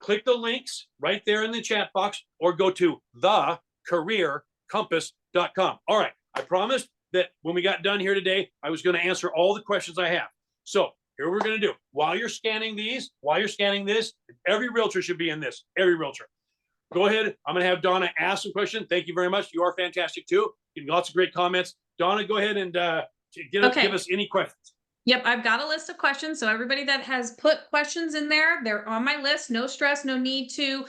click the links right there in the chat box, or go to thecareercompass.com. All right, I promised that when we got done here today, I was going to answer all the questions I have. So here we're going to do. While you're scanning this, every realtor should be in this. Every realtor. Go ahead. I'm going to have Donna ask some questions. Thank you very much. You are fantastic too. Lots of great comments. Donna, go ahead and give us any questions. Yep, I've got a list of questions. So everybody that has put questions in there, they're on my list. No stress, no need to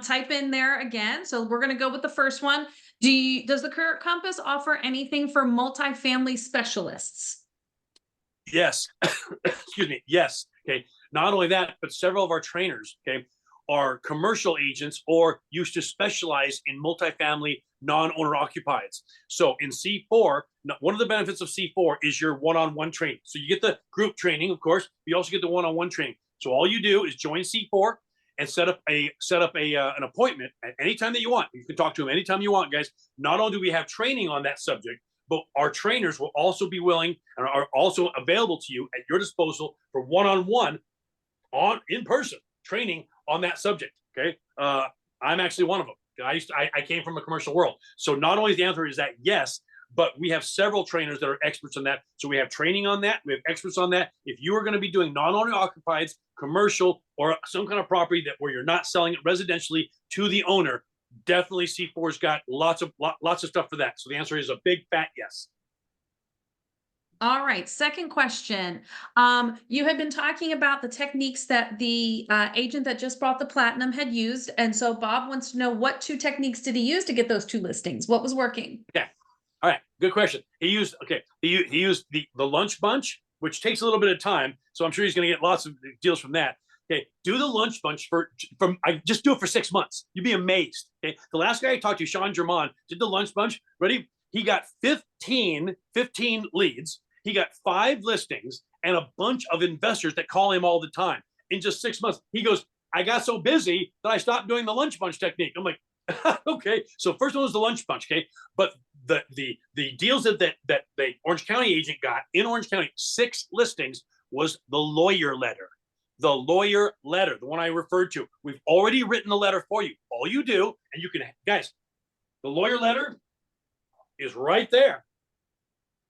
type in there again. So we're going to go with the first one. Does the Career Compass offer anything for multifamily specialists? Yes. Excuse me. Yes. Okay. Not only that, but several of our trainers, okay, are commercial agents or used to specialize in multifamily non-owner occupieds. So in C4, one of the benefits of C4 is your one-on-one training. So you get the group training, of course, but you also get the one-on-one training. So all you do is join C4 and set up an appointment at any time that you want. You can talk to them anytime you want, guys. Not only do we have training on that subject, but our trainers will also be willing and are also available to you at your disposal for one-on-one in-person training on that subject. Okay. I'm actually one of them. I came from a commercial world. So not only the answer is that yes, but we have several trainers that are experts on that. So we have training on that. We have experts on that. If you are going to be doing non-owner occupieds, commercial, or some kind of property where you're not selling it residentially to the owner, definitely C4's got lots of stuff for that. So the answer is a big fat yes. All right. Second question. You had been talking about the techniques that the agent that just bought the platinum had used. And so Bob wants to know, what 2 techniques did he use to get those 2 listings? What was working? Okay. All right. Good question. He used the lunch bunch, which takes a little bit of time. So I'm sure he's going to get lots of deals from that. Okay. Do the lunch bunch I just do it for 6 months. You'd be amazed. Okay. The last guy I talked to, Sean German, did the lunch bunch. Ready? He got 15 leads. He got 5 listings and a bunch of investors that call him all the time. In just 6 months, he goes, I got so busy that I stopped doing the lunch bunch technique. I'm like, okay. So first one was the lunch bunch, okay? But the deals that the Orange County agent got in Orange County, 6 listings, was the lawyer letter. The lawyer letter, the one I referred to. We've already written the letter for you. All you do, and you can, guys, the lawyer letter is right there.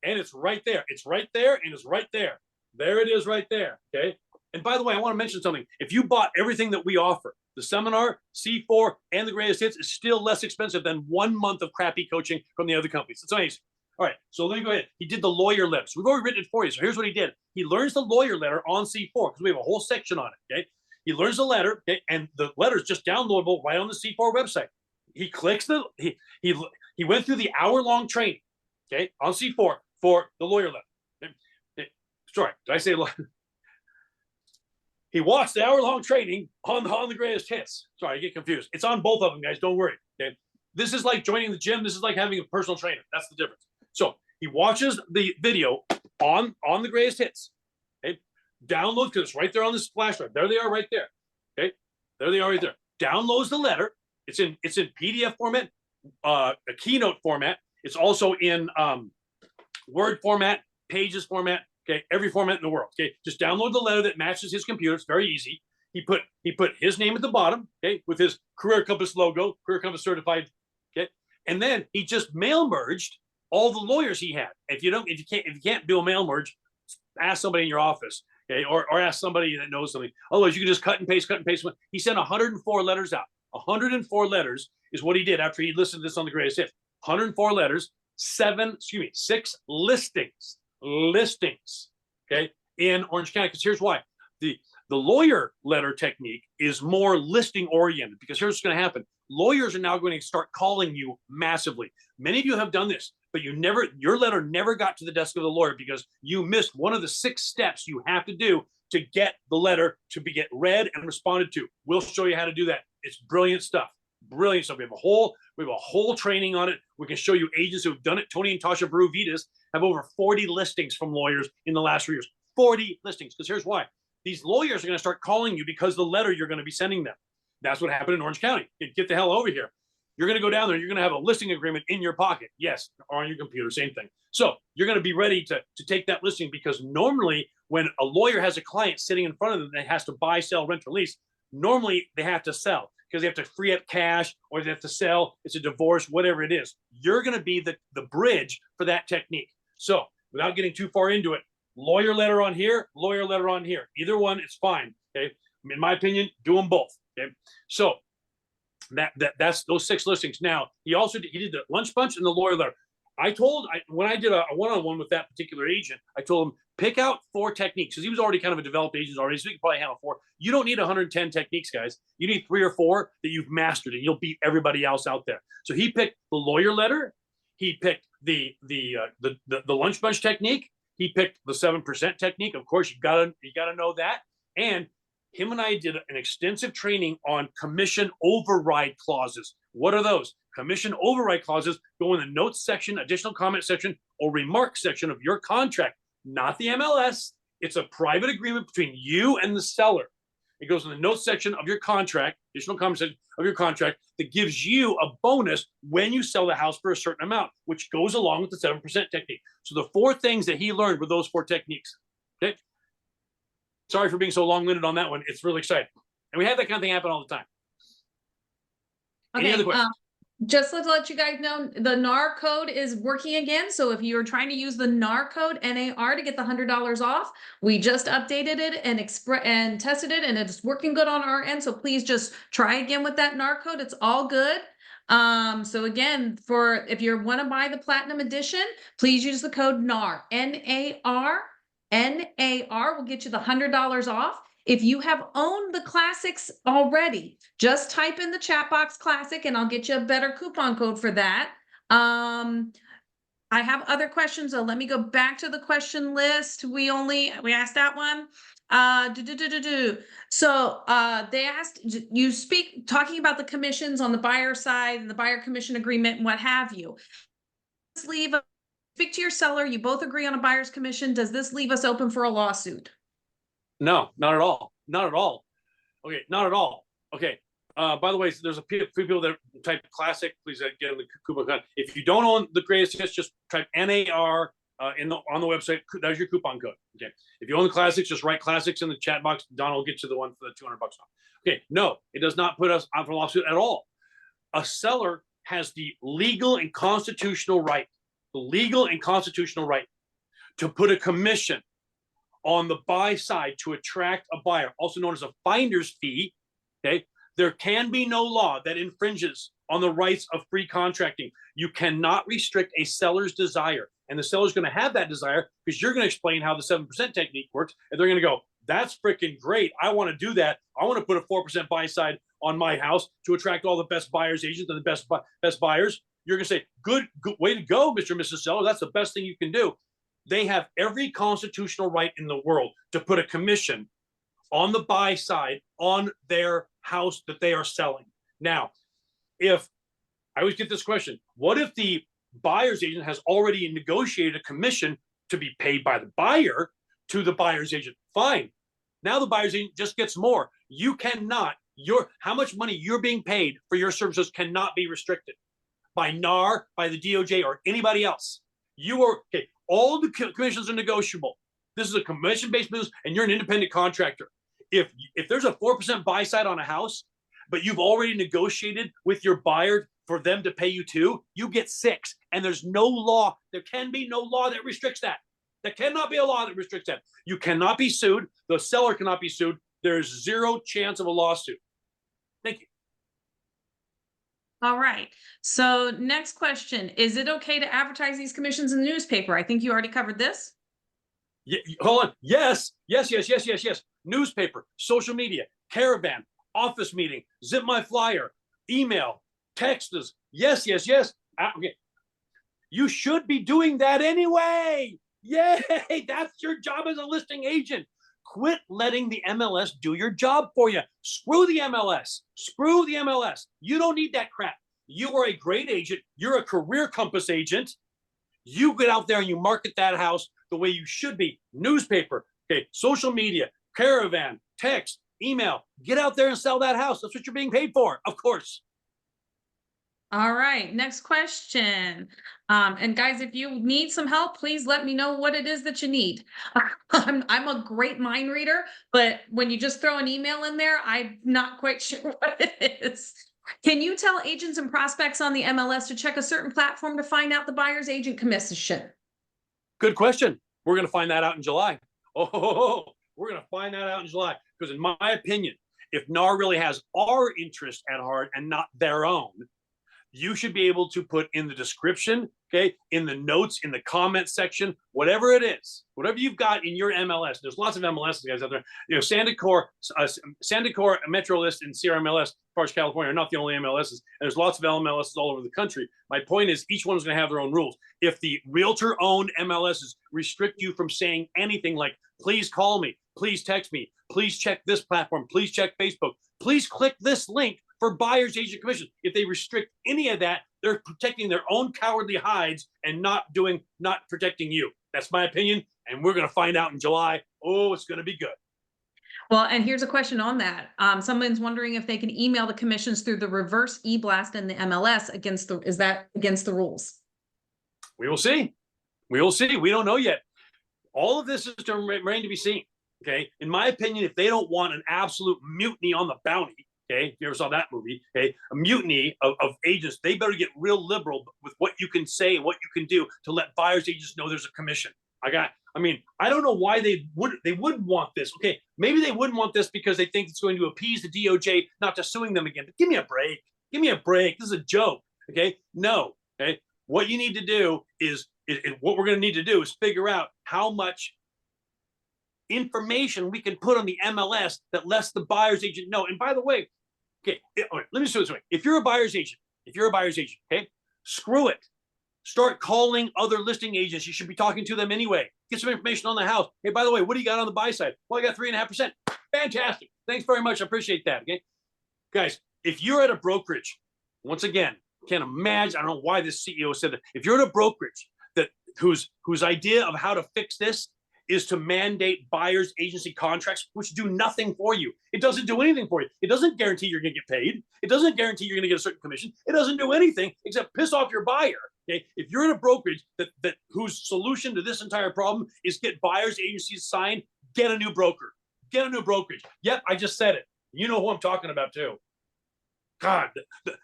And it's right there. It's right there, and it's right there. There it is right there, okay? And by the way, I want to mention something. If you bought everything that we offer, the seminar, C4, and the greatest hits, is still less expensive than 1 month of crappy coaching from the other companies. It's amazing. All right, so let me go ahead. He did the lawyer letter. So we've already written it for you. So here's what he did. He learns the lawyer letter on C4 because we have a whole section on it, okay? He learns the letter, okay? And the letter is just downloadable right on the C4 website. He clicks he went through the hour-long training, okay, on C4 for the lawyer letter. Sorry, did I say he watched the hour-long training on the greatest hits. Sorry, I get confused. It's on both of them, guys. Don't worry. Okay, this is like joining the gym. This is like having a personal trainer. That's the difference. So he watches the video on the greatest hits. Okay, download, because it's right there on this flash drive. There they are, right there. Okay, there they are, right there. Downloads the letter. It's in PDF format, a Keynote format. It's also in Word format, Pages format. Okay, every format in the world. Okay, just download the letter that matches his computer. It's very easy. He put his name at the bottom. Okay, with his Career Compass logo, Career Compass certified. Okay, and then he just mail merged all the lawyers he had. If you can't do a mail merge, ask somebody in your office. Okay, or ask somebody that knows something. Otherwise, you can just cut and paste. He sent 104 letters out. 104 letters is what he did after he listened to this on the greatest hits. 104 letters, 6 listings. Okay, in Orange County, because here's why. The lawyer letter technique is more listing oriented, because here's what's going to happen. Lawyers are now going to start calling you massively. Many of you have done this, but your letter never got to the desk of the lawyer because you missed one of the 6 steps you have to do to get the letter to get read and responded to. We'll show you how to do that. It's brilliant stuff. Brilliant stuff. We have a whole training on it. We can show you agents who've done it. Tony and Tasha Veru-Vitas have over 40 listings from lawyers in the last 3 years. 40 listings. Because here's why. These lawyers are going to start calling you because the letter you're going to be sending them. That's what happened in Orange County. Get the hell over here. You're going to go down there. You're going to have a listing agreement in your pocket. Yes, or on your computer, same thing. So you're going to be ready to take that listing, because normally when a lawyer has a client sitting in front of them that has to buy, sell, rent, or lease, normally they have to sell because they have to free up cash, or they have to sell. It's a divorce, whatever it is. You're going to be the bridge for that technique. So without getting too far into it, lawyer letter on here, lawyer letter on here. Either one, it's fine. Okay. In my opinion, do them both. Okay. So that's those 6 listings. Now he did the lunch bunch and the lawyer letter. When I did a one-on-one with that particular agent, I told him, pick out 4 techniques, because he was already kind of a developed agent already, so he could probably handle 4. You don't need 110 techniques, guys. You need 3 or 4 that you've mastered, and you'll beat everybody else out there. So he picked the lawyer letter. He picked the lunch bunch technique. He picked the 7% technique. Of course, you gotta know that. And him and I did an extensive training on commission override clauses. What are those? Commission override clauses go in the notes section, additional comment section, or remarks section of your contract, not the MLS. It's a private agreement between you and the seller. It goes in the notes section of your contract, additional comment section of your contract, that gives you a bonus when you sell the house for a certain amount, which goes along with the 7% technique. So the 4 things that he learned were those 4 techniques. Okay. Sorry for being so long-winded on that one. It's really exciting. And we have that kind of thing happen all the time. Okay, Any other questions? Just to let you guys know, the NAR code is working again. So if you're trying to use the NAR code, NAR, to get the $100 off, we just updated it and tested it, and it's working good on our end. So please just try again with that NAR code. It's all good. So again, if you want to buy the Platinum Edition, please use the code NAR. NAR. NAR will get you the $100 off. If you have owned the classics already, just type in the chat box classic and I'll get you a better coupon code for that. I have other questions, so let me go back to the question list. We asked that one. So they asked you talking about the commissions on the buyer side and the buyer commission agreement and what have you. Speak to your seller. You both agree on a buyer's commission. Does this leave us open for a lawsuit? No, not at all. Not at all. Okay, not at all. Okay. By the way, there's a few people that type classic. Please get in the coupon code. If you don't own the greatest hits, just type NAR on the website. That's your coupon code. Okay. If you own the classics, just write classics in the chat box. Don will get you the one for the $200 off. Okay. No, it does not put us on for a lawsuit at all. A seller has the legal and constitutional right, to put a commission on the buy side to attract a buyer, also known as a finder's fee. Okay. There can be no law that infringes on the rights of free contracting. You cannot restrict a seller's desire. And the seller's going to have that desire because you're going to explain how the 7% technique works. And they're going to go, that's freaking great. I want to do that. I want to put a 4% buy side on my house to attract all the best buyers agents and the best buyers. You're going to say, good way to go, Mr. and Mrs. Seller. That's the best thing you can do. They have every constitutional right in the world to put a commission on the buy side on their house that they are selling. Now, if I always get this question, what if the buyer's agent has already negotiated a commission to be paid by the buyer to the buyer's agent? Fine. Now the buyer's agent just gets more. You cannot, how much money you're being paid for your services cannot be restricted by NAR, by the DOJ, or anybody else. Okay. All the commissions are negotiable. This is a commission-based business, and you're an independent contractor. If there's a 4% buy side on a house, but you've already negotiated with your buyer for them to pay you 2, you get 6. And there's no law. There can be no law that restricts that. There cannot be a law that restricts that. You cannot be sued. The seller cannot be sued. There's 0 chance of a lawsuit. Thank you. All right. So next question, is it okay to advertise these commissions in the newspaper? I think you already covered this. Hold on. Yes. Newspaper, social media, caravan, office meeting, zip my flyer, email, text us. Yes. Okay. You should be doing that anyway. Yay! That's your job as a listing agent. Quit letting the MLS do your job for you. Screw the MLS. Screw the MLS. You don't need that crap. You are a great agent. You're a career compass agent. You get out there and you market that house the way you should be. Newspaper, okay, social media, caravan, text, email. Get out there and sell that house. That's what you're being paid for, of course. All right, next question. And guys, if you need some help, please let me know what it is that you need. I'm a great mind reader, but when you just throw an email in there, I'm not quite sure what it is. Can you tell agents and prospects on the MLS to check a certain platform to find out the buyer's agent commission? Good question. We're going to find that out in July. Oh, we're going to find that out in July. Because in my opinion, if NAR really has our interest at heart and not their own, you should be able to put in the description, okay, in the notes, in the comment section, whatever it is, whatever you've got in your MLS. There's lots of MLS guys out there. You know, Sandicor, Metro List, and CRMLS, as far as California, are not the only MLSs. And there's lots of MLSs all over the country. My point is, each one's going to have their own rules. If the realtor-owned MLSs restrict you from saying anything like, please call me, please text me, please check this platform, please check Facebook, please click this link for buyer's agent commission. If they restrict any of that, they're protecting their own cowardly hides and not protecting you. That's my opinion, and we're going to find out in July. Oh, it's going to be good. Well, and here's a question on that. Someone's wondering if they can email the commissions through the reverse e-blast in the MLS is that against the rules? We will see. We will see. We don't know yet. All of this is to remain to be seen. Okay. In my opinion, if they don't want an absolute mutiny on the bounty, okay, if you ever saw that movie, okay, a mutiny of agents, they better get real liberal with what you can say and what you can do to let buyers agents know there's a commission. I mean, I don't know why they wouldn't want this. Okay, maybe they wouldn't want this because they think it's going to appease the DOJ not to suing them again. But give me a break. Give me a break. This is a joke. Okay, no. Okay, what you need to do is what we're going to need to do is figure out how much information we can put on the MLS that lets the buyer's agent know. And by the way, okay, let me just do this way. If you're a buyer's agent, okay, screw it. Start calling other listing agents. You should be talking to them anyway. Get some information on the house. Hey, by the way, what do you got on the buy side? Well, I got 3.5%. Fantastic. Thanks very much. I appreciate that. Okay, guys, if you're at a brokerage, once again, can't imagine. I don't know why this CEO said that. If you're at a brokerage that whose idea of how to fix this is to mandate buyer's agency contracts, which do nothing for you. It doesn't do anything for you. It doesn't guarantee you're going to get paid. It doesn't guarantee you're going to get a certain commission. It doesn't do anything except piss off your buyer. Okay, if you're in a brokerage that whose solution to this entire problem is get buyer's agencies signed, get a new broker. Get a new brokerage. Yep, I just said it. You know who I'm talking about too. God,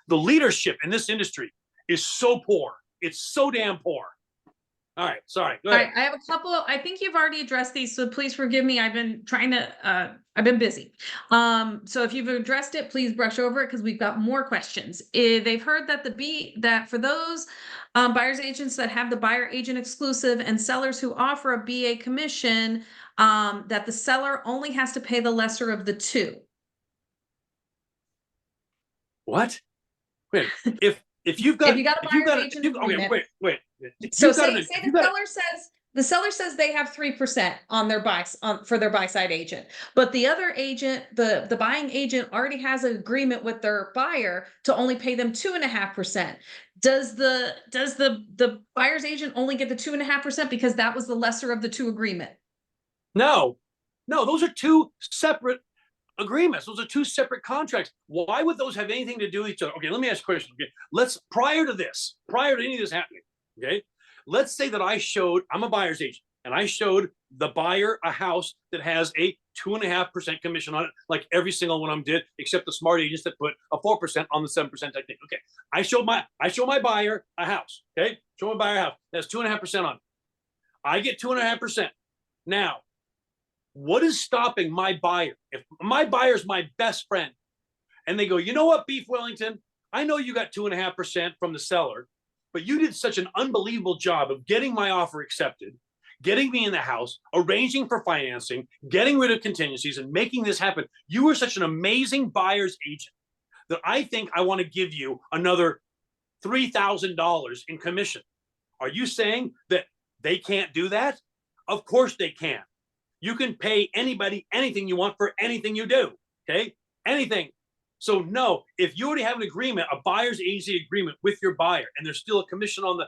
the leadership in this industry is so poor. It's so damn poor. All right, sorry. Go ahead. I have a couple. I think you've already addressed these, so please forgive me. I've been trying to. I've been busy. So if you've addressed it, please brush over it because we've got more questions. They've heard that that for those buyers agents that have the buyer agent exclusive and sellers who offer a BA commission, that the seller only has to pay the lesser of the two. What? Wait, if you've got a buyer's agent agreement. Okay, wait. So say the seller says they have 3% on their for their buy side agent, but the other agent, the buying agent already has an agreement with their buyer to only pay them 2.5%. Does the buyer's agent only get the 2.5% because that was the lesser of the two agreement? No, those are two separate agreements. Those are two separate contracts. Why would those have anything to do with each other? Okay, let me ask a question. Okay, prior to any of this happening, okay, let's say that I'm a buyer's agent and I showed the buyer a house that has a 2.5% commission on it, like every single one of them did, except the smart agents that put a 4% on the 7% technique. Okay, I show my buyer a house. Okay, show my buyer a house that has 2.5% on it. I get 2.5%. Now, what is stopping my buyer? If my buyer's my best friend and they go, you know what, Beef Wellington, I know you got 2.5% from the seller, but you did such an unbelievable job of getting my offer accepted, getting me in the house, arranging for financing, getting rid of contingencies, and making this happen. You were such an amazing buyer's agent that I think I want to give you another $3,000 in commission. Are you saying that they can't do that? Of course they can. You can pay anybody anything you want for anything you do. Okay, anything. So no, if you already have an agreement, a buyer's agency agreement with your buyer, and there's still a commission on the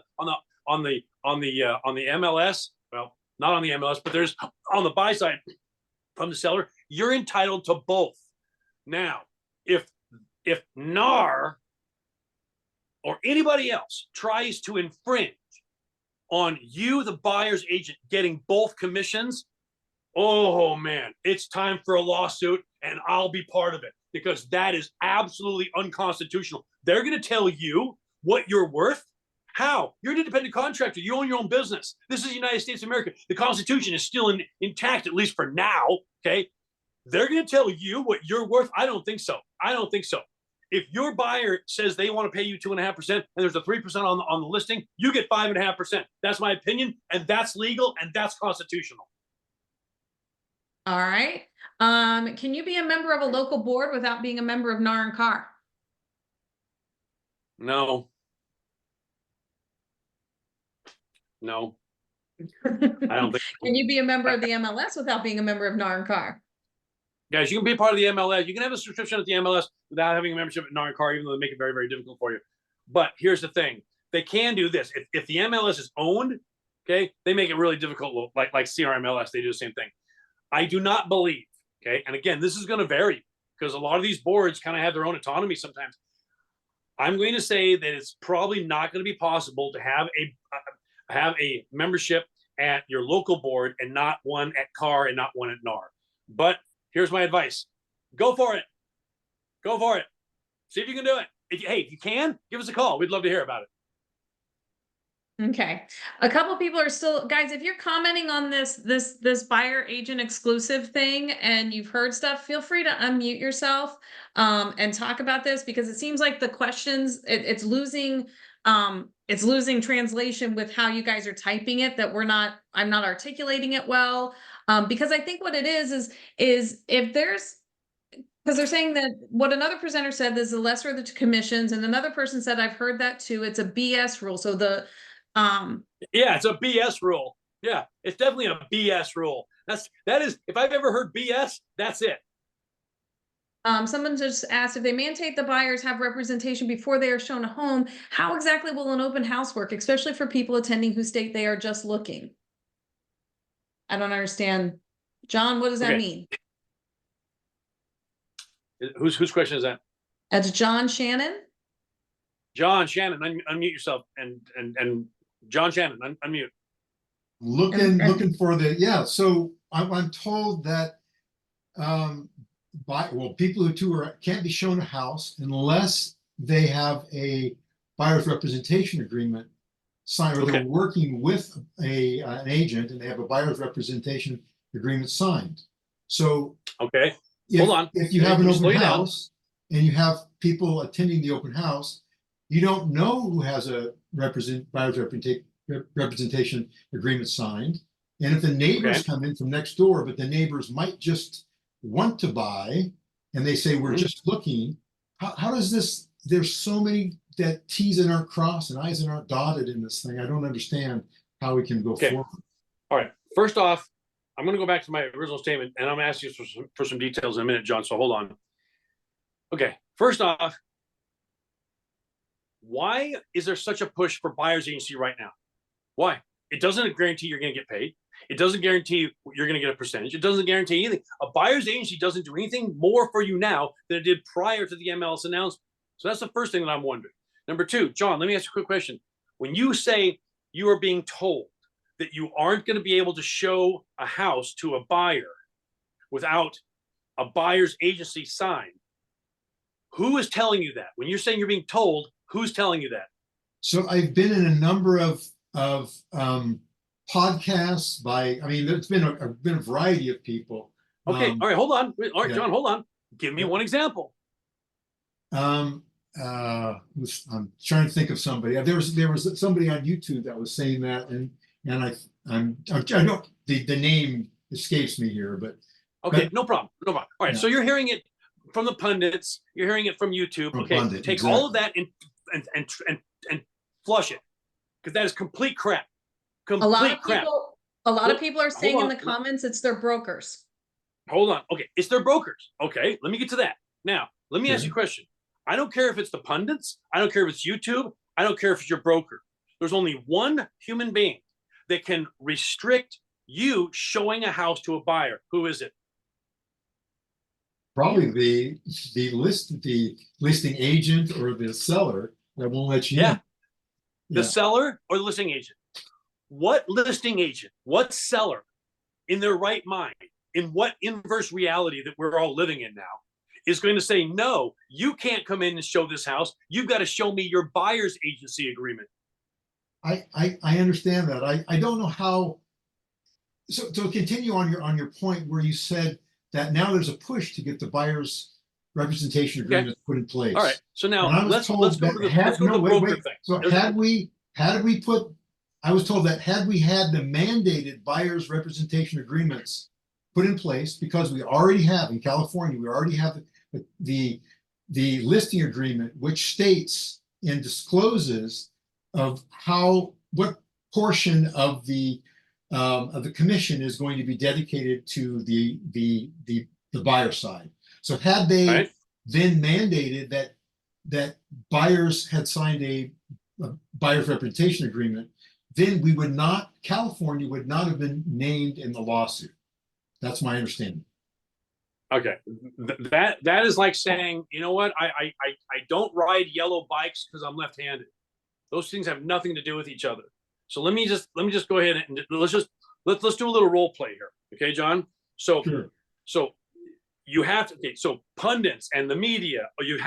MLS. Well, not on the MLS, but there's on the buy side from the seller. You're entitled to both. Now, if NAR or anybody else tries to infringe on you, the buyer's agent, getting both commissions, oh man, it's time for a lawsuit, and I'll be part of it, because that is absolutely unconstitutional. They're going to tell you what you're worth. How? You're an independent contractor. You own your own business. This is the United States of America. The Constitution is still intact, at least for now. Okay. They're going to tell you what you're worth. I don't think so. I don't think so. If your buyer says they want to pay you 2.5% and there's a 3% on the listing, you get 5.5%. That's my opinion, and that's legal, and that's constitutional. All right. Can you be a member of a local board without being a member of NAR and CAR? No. No. I don't think. Can you be a member of the MLS without being a member of NAR and CAR? Guys, you can be part of the MLS. You can have a subscription at the MLS without having a membership at NAR and CAR, even though they make it very, very difficult for you. But here's the thing. They can do this. If the MLS is owned, okay, they make it really difficult, like CRMLS, they do the same thing. I do not believe, okay, and again, this is going to vary because a lot of these boards kind of have their own autonomy sometimes. I'm going to say that it's probably not going to be possible to have a membership at your local board and not one at CAR and not one at NAR. But here's my advice. Go for it. Go for it. See if you can do it. If you can, give us a call. We'd love to hear about it. Okay. A couple people are still, guys, if you're commenting on this buyer agent exclusive thing and you've heard stuff, feel free to unmute yourself and talk about this, because it seems like the questions, it's losing translation with how you guys are typing it, that I'm not articulating it well. Because I think what it is if there's, because they're saying that what another presenter said is the lesser of the two commissions, and another person said, I've heard that too. It's a BS rule. So yeah, it's a BS rule. Yeah, it's definitely a BS rule. That is, if I've ever heard BS, that's it. Someone just asked, if they mandate the buyers have representation before they are shown a home, how exactly will an open house work, especially for people attending who state they are just looking? I don't understand. John, what does that mean? Whose question is that? That's John Shannon. John Shannon, unmute yourself, and John Shannon, unmute. Looking for the, yeah. So I'm told that people who tour can't be shown a house unless they have a buyer's representation agreement signed, or they're working with an agent and they have a buyer's representation agreement signed. So hold on. If you have an open house and you have people attending the open house, you don't know who has a buyer's representation agreement signed. And if the neighbors come in from next door, but the neighbors might just want to buy and they say, we're just looking, how does this, there's so many that T's and aren't crossed and I's and aren't dotted in this thing. I don't understand how we can go forward. All right. First off, I'm going to go back to my original statement, and I'm going to ask you for some details in a minute, John. So hold on. Okay. First off, why is there such a push for buyer's agency right now? Why? It doesn't guarantee you're going to get paid. It doesn't guarantee you're going to get a percentage. It doesn't guarantee anything. A buyer's agency doesn't do anything more for you now than it did prior to the MLS announcement. So that's the first thing that I'm wondering. Number two, John, let me ask you a quick question. When you say you are being told that you aren't going to be able to show a house to a buyer without a buyer's agency sign, who is telling you that? When you're saying you're being told, who's telling you that? So I've been in a number of podcasts there's been a variety of people. Okay. All right. Hold on. All right, John, hold on. Give me one example. I'm trying to think of somebody. There was somebody on YouTube that was saying that, and And I don't, the name escapes me here, but Okay, But- no problem. No problem. All right. Yeah. So you're hearing it from the pundits. You're hearing it from YouTube. From Okay. pundit, Take all of that and flush it, because that is complete crap. A lot Complete of crap. people, a lot of Hold- people are hold saying in on. the comments it's their brokers. Hold on. Okay, it's their brokers. Okay, let me get to that. Now, let me ask you a Sure. question. I don't care if it's the pundits. I don't care if it's YouTube. I don't care if it's your broker. There's only one human being that can restrict you showing a house to a buyer. Who is it? probably the listing agent or the seller that won't let you Yeah. in. The Yeah. seller or the listing agent? What listing agent, what seller in their right mind, in what inverse reality that we're all living in now, is going to say, no, you can't come in and show this house. You've got to show me your buyer's agency agreement. I understand that. I don't know how. So to continue on your point where you said that now there's a push to get the buyer's representation Okay. agreement put in place. All right. So now And I was let's told go to that the, let's go to the broker thing. So had we put, I was told that had we had the mandated buyer's representation agreements put in place, because we already have in California, we already have the listing agreement, which states and discloses of what portion of the commission is going to be dedicated to the buyer side. So had they Right. then mandated that buyers had signed a buyer's representation agreement, then California would not have been named in the lawsuit. That's my understanding. Okay, that is like saying, you know what? I don't ride yellow bikes because I'm left-handed. Those things have nothing to do with each other. So let me just go ahead and let's do a little role play here, okay, John? So Sure. so you have to. Okay, so pundits and the media, or you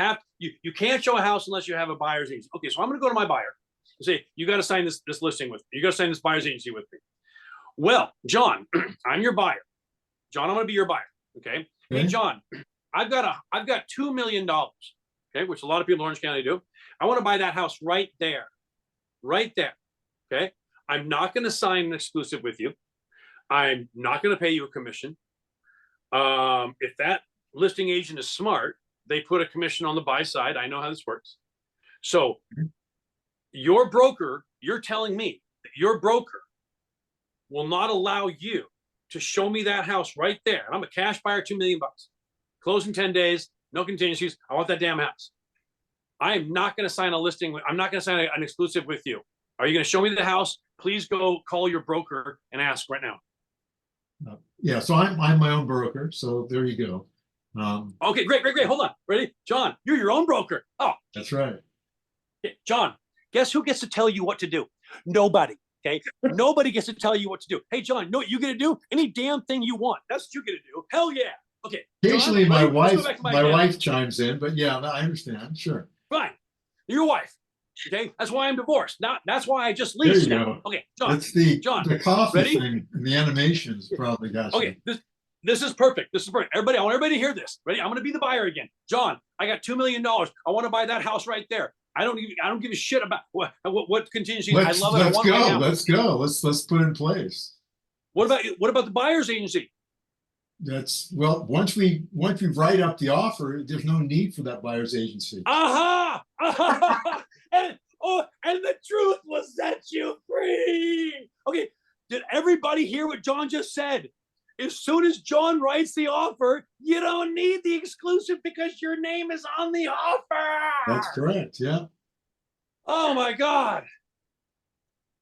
can't show a house unless you have a buyer's agency. Okay, so I'm going to go to my buyer and say, you got to sign this listing with me. You got to sign this buyer's agency with me. Well, John, I'm your buyer. John, I'm going to be your buyer. Okay. Hey, Okay. John, I've got $2 million. Okay, which a lot of people in Orange County do. I want to buy that house right there. Right there. Okay. I'm not going to sign an exclusive with you. I'm not going to pay you a commission. If that listing agent is smart, they put a commission on the buy side. I know how this works. So your broker, you're telling me that your broker will not allow you to show me that house right there. And I'm a cash buyer, $2 million. Close in 10 days, no contingencies. I want that damn house. I am not going to sign a listing. I'm not going to sign an exclusive with you. Are you going to show me the house? Please go call your broker and ask right now. Yeah, so I'm my own broker. So there you go. Okay, great. Hold on. Ready? John, you're your own broker. Oh, That's right. okay. John, guess who gets to tell you what to do? Nobody. Okay. Nobody gets to tell you what to do. Hey, John, you know what you get to do? Any damn thing you want. That's what you get to do. Hell yeah. Okay. Occasionally, John, my let's go wife back to my example. wife chimes in, but yeah, I understand. Sure. Fine. Your wife. Okay. That's why I'm divorced. Now that's why I just There leased you now. go. Okay, John. That's the John, coffee ready? thing. The animations probably got you. Okay, this is perfect. This is perfect. Everybody, I want everybody to hear this. Ready? I'm going to be the buyer again. John, I got $2 million. I want to buy that house right there. I don't give a shit about what contingencies. I love it. I want it right now. Let's go. Let's put it in place. What about the buyer's agency? That's once we write up the offer, there's no need for that buyer's agency. Aha! and the truth will set you free. Okay, did everybody hear what John just said? As soon as John writes the offer, you don't need the exclusive because your name is on the offer. That's correct. Yeah. Oh my God.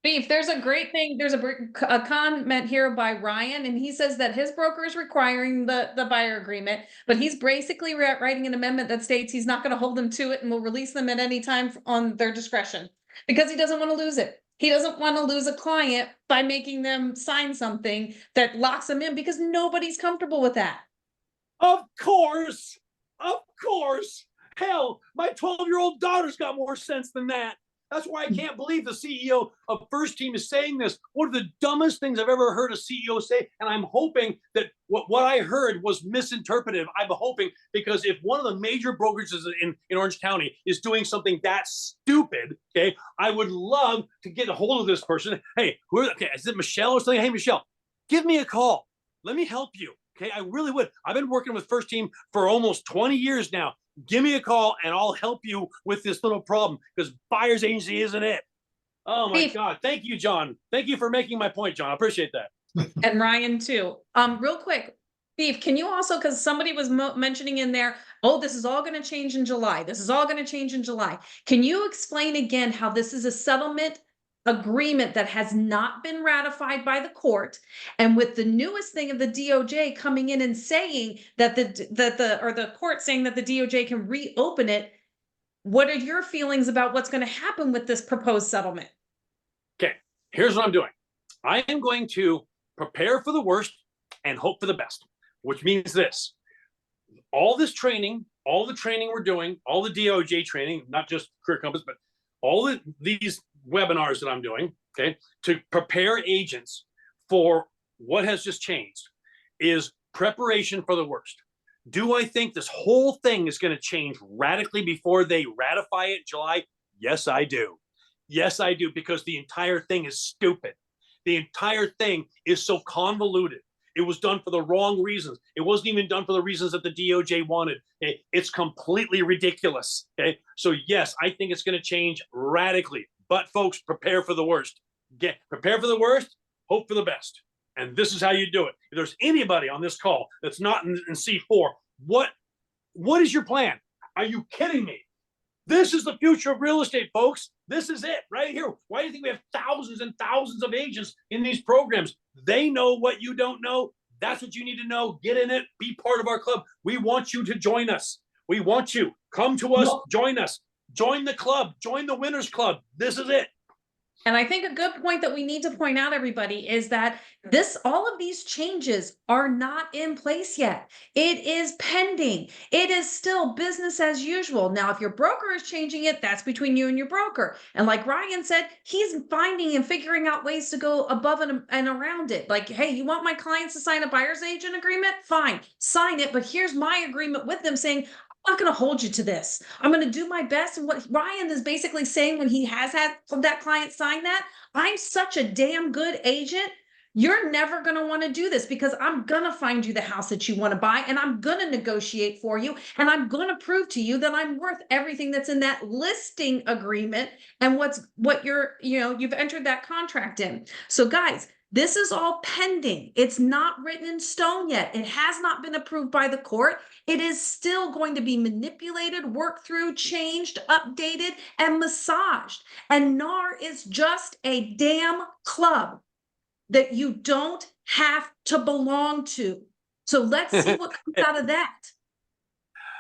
Beef, there's a great thing. There's a comment here by Ryan, and he says that his broker is requiring the buyer agreement, but he's basically writing an amendment that states he's not going to hold them to it and will release them at any time on their discretion because he doesn't want to lose it. He doesn't want to lose a client by making them sign something that locks them in because nobody's comfortable with that. Of course. Hell, my 12-year-old daughter's got more sense than that. That's why I can't believe the CEO of First Team is saying this. One of the dumbest things I've ever heard a CEO say. And I'm hoping that what I heard was misinterpreted. I'm hoping, because if one of the major brokerages in Orange County is doing something that stupid, okay, I would love to get a hold of this person. Hey, is it Michelle or something? Hey, Michelle, give me a call. Let me help you. Okay, I really would. I've been working with First Team for almost 20 years now. Give me a call and I'll help you with this little problem, because buyer's agency isn't it. Oh my God. Thank you, John. Thank you for making my point, John. I appreciate that. And Ryan too. Real quick, Beef, can you also, because somebody was mentioning in there, oh, this is all going to change in July. This is all going to change in July. Can you explain again how this is a settlement agreement that has not been ratified by the court, and with the newest thing of the DOJ coming in and saying that the court saying that the DOJ can reopen it, what are your feelings about what's going to happen with this proposed settlement? Okay, here's what I'm doing. I am going to prepare for the worst and hope for the best, which means this: all this training, all the training we're doing, all the DOJ training, not just Career Compass, but all these webinars that I'm doing, okay, to prepare agents for what has just changed, is preparation for the worst. Do I think this whole thing is going to change radically before they ratify it in July? Yes, I do. Yes, I do, because the entire thing is stupid. The entire thing is so convoluted. It was done for the wrong reasons. It wasn't even done for the reasons that the DOJ wanted. Okay? It's completely ridiculous. Okay, so yes, I think it's going to change radically. But folks, prepare for the worst. Prepare for the worst, hope for the best. And this is how you do it. If there's anybody on this call that's not in C4, what is your plan? Are you kidding me? This is the future of real estate, folks. This is it right here. Why do you think we have thousands and thousands of agents in these programs? They know what you don't know. That's what you need to know. Get in it. Be part of our club. We want you to join us. We want you. Come to us. Join us. Join the club. Join the Winners Club. This is it. And I think a good point that we need to point out, everybody, is that all of these changes are not in place yet. It is pending. It is still business as usual. Now, if your broker is changing it, that's between you and your broker. And like Ryan said, he's finding and figuring out ways to go above and around it. Like, hey, you want my clients to sign a buyer's agent agreement? Fine, sign it. But here's my agreement with them saying, I'm not going to hold you to this. I'm going to do my best. And what Ryan is basically saying when he has had that client sign that, I'm such a damn good agent. You're never going to want to do this, because I'm going to find you the house that you want to buy, and I'm going to negotiate for you, and I'm going to prove to you that I'm worth everything that's in that listing agreement and you've entered that contract in. So guys, this is all pending. It's not written in stone yet. It has not been approved by the court. It is still going to be manipulated, worked through, changed, updated, and massaged. And NAR is just a damn club that you don't have to belong to. So let's see what comes out of that.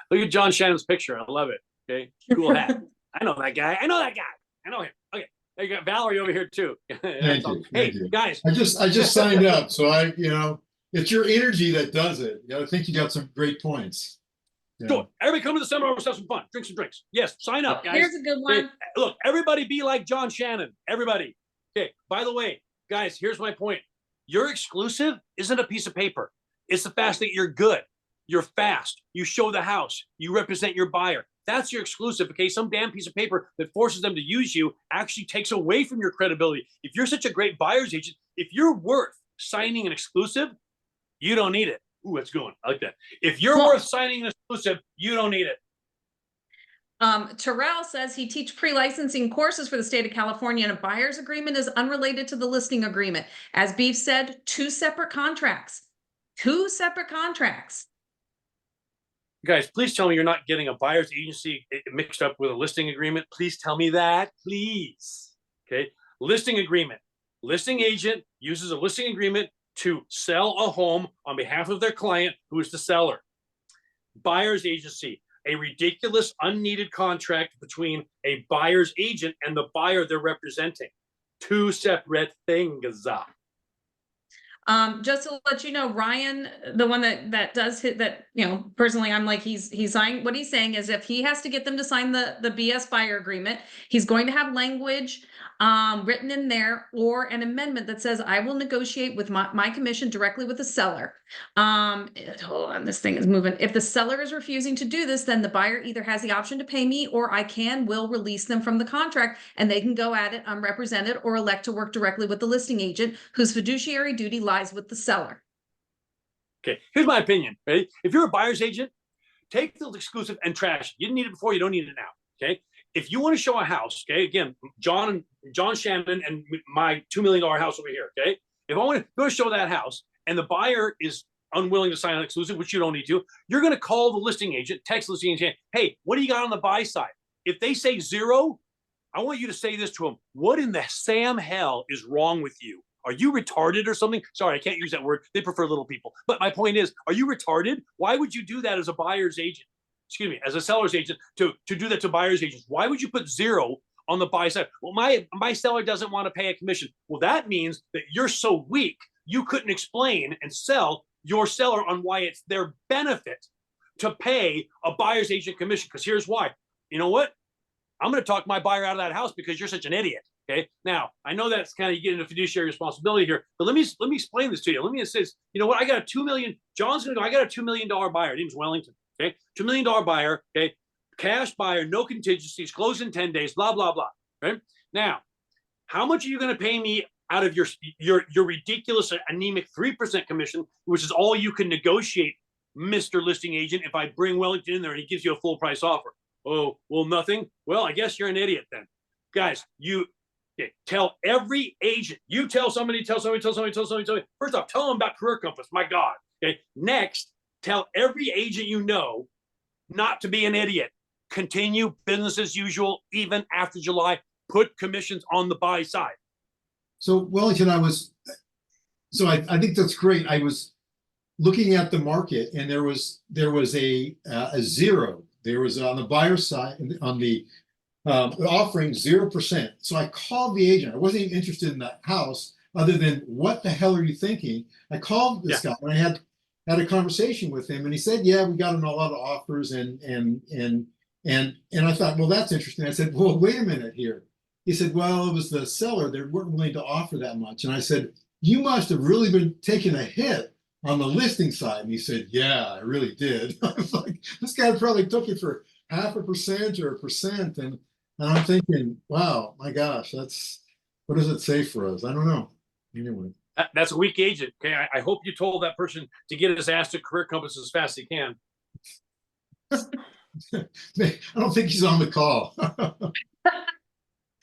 Look at John Shannon's picture. I love it. Okay, cool hat. I know that guy. I know him. Okay. You got Valerie over here too. Thank you. Hey, guys. I just signed up, so it's your energy that does it. I think you got some great points. Cool. Everybody come to the seminar. We'll have some fun. Drink some drinks. Yes, sign up, guys. Here's a good one. Okay. Look, everybody be like John Shannon. Everybody. Okay, by the way, guys, here's my point. Your exclusive isn't a piece of paper. It's the fact that you're good. You're fast. You show the house. You represent your buyer. That's your exclusive. Okay, some damn piece of paper that forces them to use you actually takes away from your credibility. If you're such a great buyer's agent, if you're worth signing an exclusive, you don't need it. Ooh, that's good one. I like that. If you're worth signing an exclusive, you don't need it. Terrell says he teaches pre-licensing courses for the state of California, and a buyer's agreement is unrelated to the listing agreement. As Beef said, two separate contracts. Guys, please tell me you're not getting a buyer's agency mixed up with a listing agreement. Please tell me that, please. Okay, listing agreement. Listing agent uses a listing agreement to sell a home on behalf of their client, who is the seller. Buyer's agency, a ridiculous, unneeded contract between a buyer's agent and the buyer they're representing. Two separate things. Just to let you know, Ryan, the one that does hit that, personally, I'm like, he's signing, what he's saying is if he has to get them to sign the BS buyer agreement, he's going to have language written in there or an amendment that says, I will negotiate with my commission directly with the seller. Hold on, this thing is moving. If the seller is refusing to do this, then the buyer either has the option to pay me or I will release them from the contract and they can go at it unrepresented or elect to work directly with the listing agent whose fiduciary duty lies with the seller. Okay, here's my opinion, right? If you're a buyer's agent, take the exclusive and trash it. You didn't need it before, you don't need it now, okay? If you want to show a house, okay, again, John Shannon and my $2 million house over here, okay? If I want to go show that house and the buyer is unwilling to sign an exclusive, which you don't need to, you're going to call the listing agent, text the listing agent, hey, what do you got on the buy side? If they say 0, I want you to say this to them. What in the Sam hell is wrong with you? Are you retarded or something? Sorry, I can't use that word. They prefer little people. But my point is, are you retarded? Why would you do that as a buyer's agent? Excuse me, as a seller's agent, to do that to buyer's agents? Why would you put 0 on the buy side? Well, my seller doesn't want to pay a commission. Well, that means that you're so weak, you couldn't explain and sell your seller on why it's their benefit to pay a buyer's agent commission. Because here's why. You know what? I'm going to talk my buyer out of that house because you're such an idiot. Okay. Now, I know that's kind of, you get into fiduciary responsibility here, but let me explain this to you. Let me say, you know what? I got a $2 million. John's going to go, I got a $2 million buyer. His name's Wellington. Okay. $2 million buyer. Okay. Cash buyer, no contingencies, close in 10 days, blah, blah, blah. Right. Now, how much are you going to pay me out of your ridiculous anemic 3% commission, which is all you can negotiate, Mr. Listing Agent, if I bring Wellington in there and he gives you a full price offer? Oh, well, nothing. Well, I guess you're an idiot then. Guys, tell every agent, you tell somebody. First off, tell them about Career Compass. My God. Okay. Next, tell every agent you know not to be an idiot. Continue business as usual, even after July. Put commissions on the buy side. So Wellington, I think that's great. I was looking at the market and there was a 0. There was on the buyer side, on the offering 0%. So I called the agent. I wasn't even interested in that house other than, what the hell are you thinking? I called this guy and I had a conversation with him and he said, yeah, we got him a lot of offers and I thought, well, that's interesting. I said, well, wait a minute here. He said, well, it was the seller. They weren't willing to offer that much. And I said, you must have really been taking a hit on the listing side. And he said, yeah, I really did. I was like, this guy probably took it for 0.5% or 1%. And I'm thinking, wow, my gosh, what does it say for us? I don't know. Anyway. That's a weak agent. Okay. I hope you told that person to get his ass to Career Compass as fast as he can. I don't think he's on the call.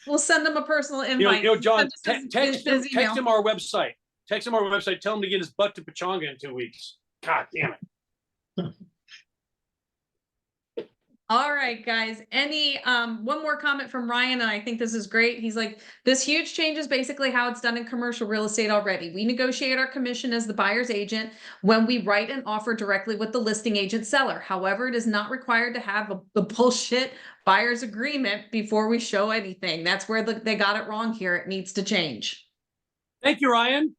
We'll send them a personal invite. John, text him our website. Text him our website. Tell him to get his butt to Pechanga in 2 weeks. God damn it. All right, guys. One more comment from Ryan, and I think this is great. He's like, this huge change is basically how it's done in commercial real estate already. We negotiate our commission as the buyer's agent when we write an offer directly with the listing agent seller. However, it is not required to have the bullshit buyer's agreement before we show anything. That's where they got it wrong here. It needs to change. Thank you, Ryan.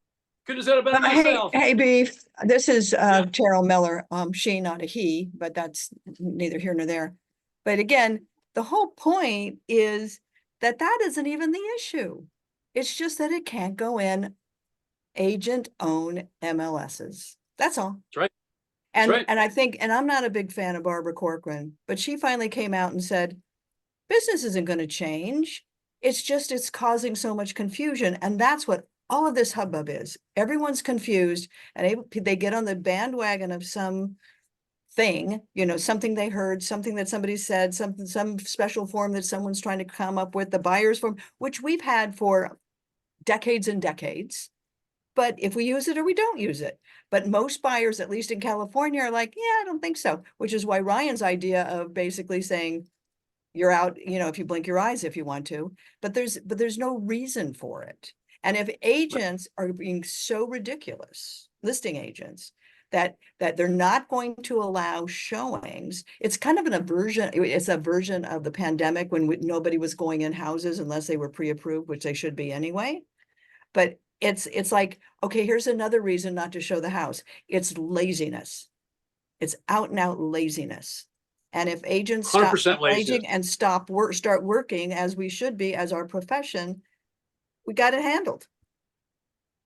Could have said it better myself. Hey, Beef. This is Cheryl Miller. She, not a he, but that's neither here nor there. But again, the whole point is that isn't even the issue. It's just that it can't go in agent-owned MLSs. That's all. That's right. And I think, and I'm not a big fan of Barbara Corcoran, but she finally came out and said, business isn't going to change. It's causing so much confusion. And that's what all of this hubbub is. Everyone's confused and they get on the bandwagon of some thing, something they heard, something that somebody said, some special form that someone's trying to come up with, the buyer's form, which we've had for decades and decades. But if we use it or we don't use it. But most buyers, at least in California, are like, yeah, I don't think so. Which is why Ryan's idea of basically saying, you're out, if you blink your eyes if you want to, but there's no reason for it. And if agents are being so ridiculous, listing agents, that they're not going to allow showings, it's kind of it's a version of the pandemic when nobody was going in houses unless they were pre-approved, which they should be anyway. But It's like, okay, here's another reason not to show the house. It's laziness. It's out and out laziness. And if agents stop 100% laziness. raging and start working as we should be as our profession, we got it handled.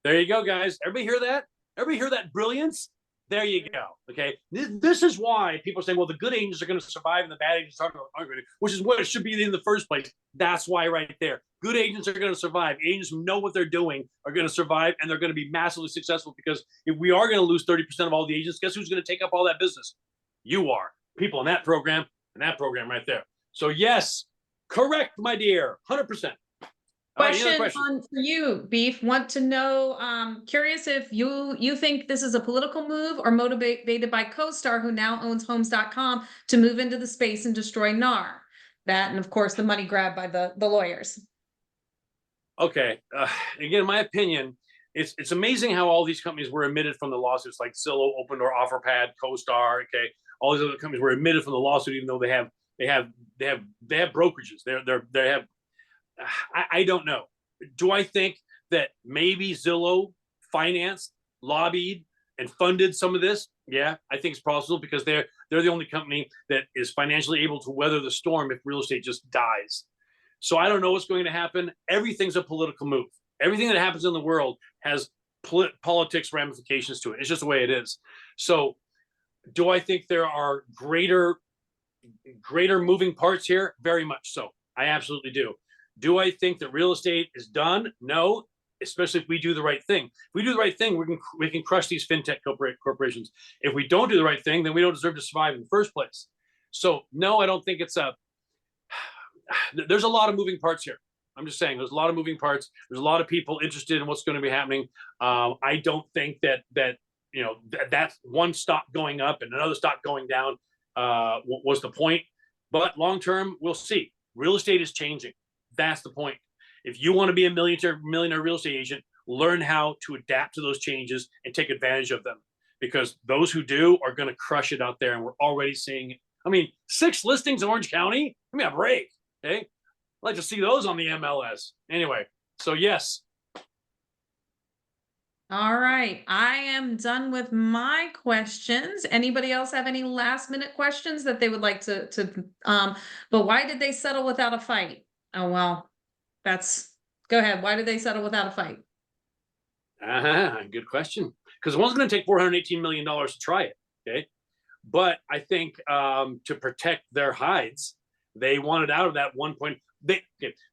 There you go, guys. Everybody hear that? Everybody hear that brilliance? There you go. Okay. This is why people say, well, the good agents are going to survive and the bad agents aren't going to, which is what it should be in the first place. That's why right there. Good agents are going to survive. Agents who know what they're doing are going to survive, and they're going to be massively successful, because if we are going to lose 30% of all the agents, guess who's going to take up all that business? You are. People in that program and that program right there. So yes, correct, my dear. 100%. Question for you, Beef. Want to know, curious if you think this is a political move or motivated by CoStar, who now owns homes.com, to move into the space and destroy NAR. That, and of course, the money grabbed by the lawyers. Okay. Again, in my opinion, it's amazing how all these companies were omitted from the lawsuits, like Zillow, Open Door, OfferPad, CoStar. Okay, all these other companies were omitted from the lawsuit, even though they have brokerages. They have. I don't know. Do I think that maybe Zillow financed, lobbied, and funded some of this? Yeah, I think it's possible, because they're the only company that is financially able to weather the storm if real estate just dies. So I don't know what's going to happen. Everything's a political move. Everything that happens in the world has politics ramifications to it. It's just the way it is. So do I think there are greater moving parts here? Very much so. I absolutely do. Do I think that real estate is done? No, especially if we do the right thing. If we do the right thing, we can crush these fintech corporations. If we don't do the right thing, then we don't deserve to survive in the first place. So no, I don't think it's there's a lot of moving parts here. I'm just saying, there's a lot of moving parts. There's a lot of people interested in what's going to be happening. I don't think that one stock going up and another stock going down was the point. But long term, we'll see. Real estate is changing. That's the point. If you want to be a millionaire real estate agent, learn how to adapt to those changes and take advantage of them, because those who do are going to crush it out there, and we're already seeing it. I mean, 6 listings in Orange County. Give me a break. Okay, I'd like to see those on the MLS. Anyway, so yes. All right, I am done with my questions. Anybody else have any last minute questions that they would like to but why did they settle without a fight? Oh, well, go ahead. Why did they settle without a fight? Good question. Because one's going to take $418 million to try it. Okay. But I think to protect their hides, they wanted out of that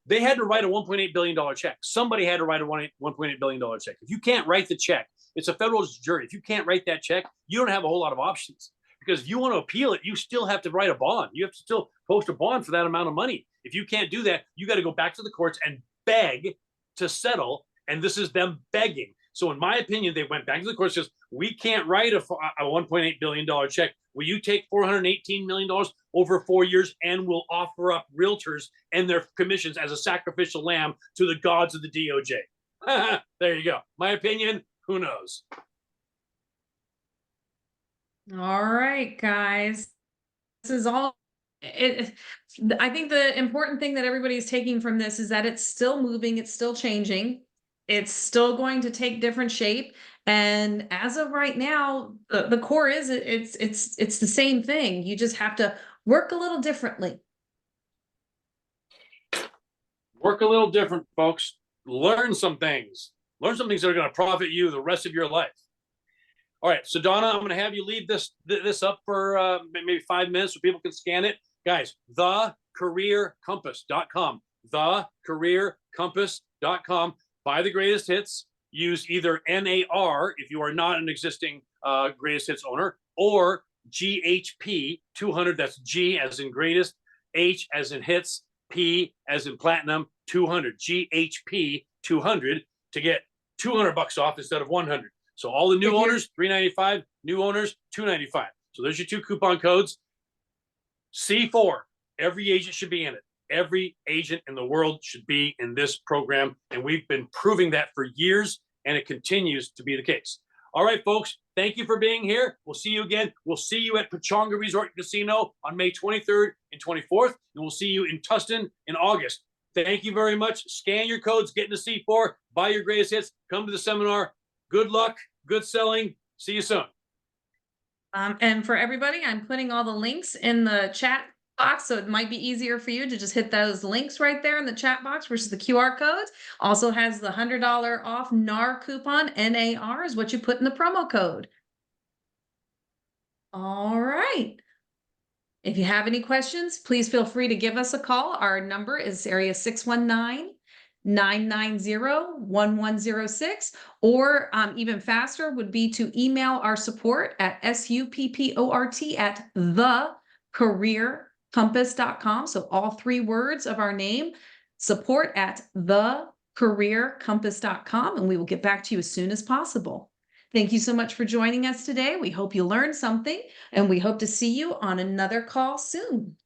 they had to write a $1.8 billion check. Somebody had to write a $1.8 billion check. If you can't write the check, it's a federal jury. If you can't write that check, you don't have a whole lot of options. Because if you want to appeal it, you still have to write a bond. You have to still post a bond for that amount of money. If you can't do that, you got to go back to the courts and beg to settle. And this is them begging. So in my opinion, they went back to the courts and says, we can't write a $1.8 billion check. Will you take $418 million over 4 years, and we'll offer up realtors and their commissions as a sacrificial lamb to the gods of the DOJ? There you go. My opinion, who knows? All right, guys. This is all. I think the important thing that everybody's taking from this is that it's still moving, it's still changing, it's still going to take different shape. And as of right now, the core is it's the same thing. You just have to work a little differently. Work a little different, folks. Learn some things. Learn some things that are going to profit you the rest of your life. All right, so Donna, I'm going to have you leave this up for maybe 5 minutes so people can scan it. Guys, thecareercompass.com. Thecareercompass.com. Buy the greatest hits. Use either NAR if you are not an existing greatest hits owner, or GHP 200. That's G as in greatest, H as in hits, P as in platinum 200. GHP 200 to get $200 off instead of 100. So all the new owners, $395, new owners, $295. So there's your 2 coupon codes. C4, every agent should be in it. Every agent in the world should be in this program. And we've been proving that for years, and it continues to be the case. All right, folks, thank you for being here. We'll see you again. We'll see you at Pechanga Resort Casino on May 23rd and 24th. And we'll see you in Tustin in August. Thank you very much. Scan your codes, get into C4, buy your greatest hits, come to the seminar. Good luck, good selling. See you soon. And for everybody, I'm putting all the links in the chat box, so it might be easier for you to just hit those links right there in the chat box versus the QR codes. Also has the $100 off NAR coupon. NAR is what you put in the promo code. All right. If you have any questions, please feel free to give us a call. Our number is area 619-990-1106, or even faster would be to email our support at support@thecareercompass.com. So all 3 words of our name, support@thecareercompass.com, and we will get back to you as soon as possible. Thank you so much for joining us today. We hope you learned something, and we hope to see you on another call soon.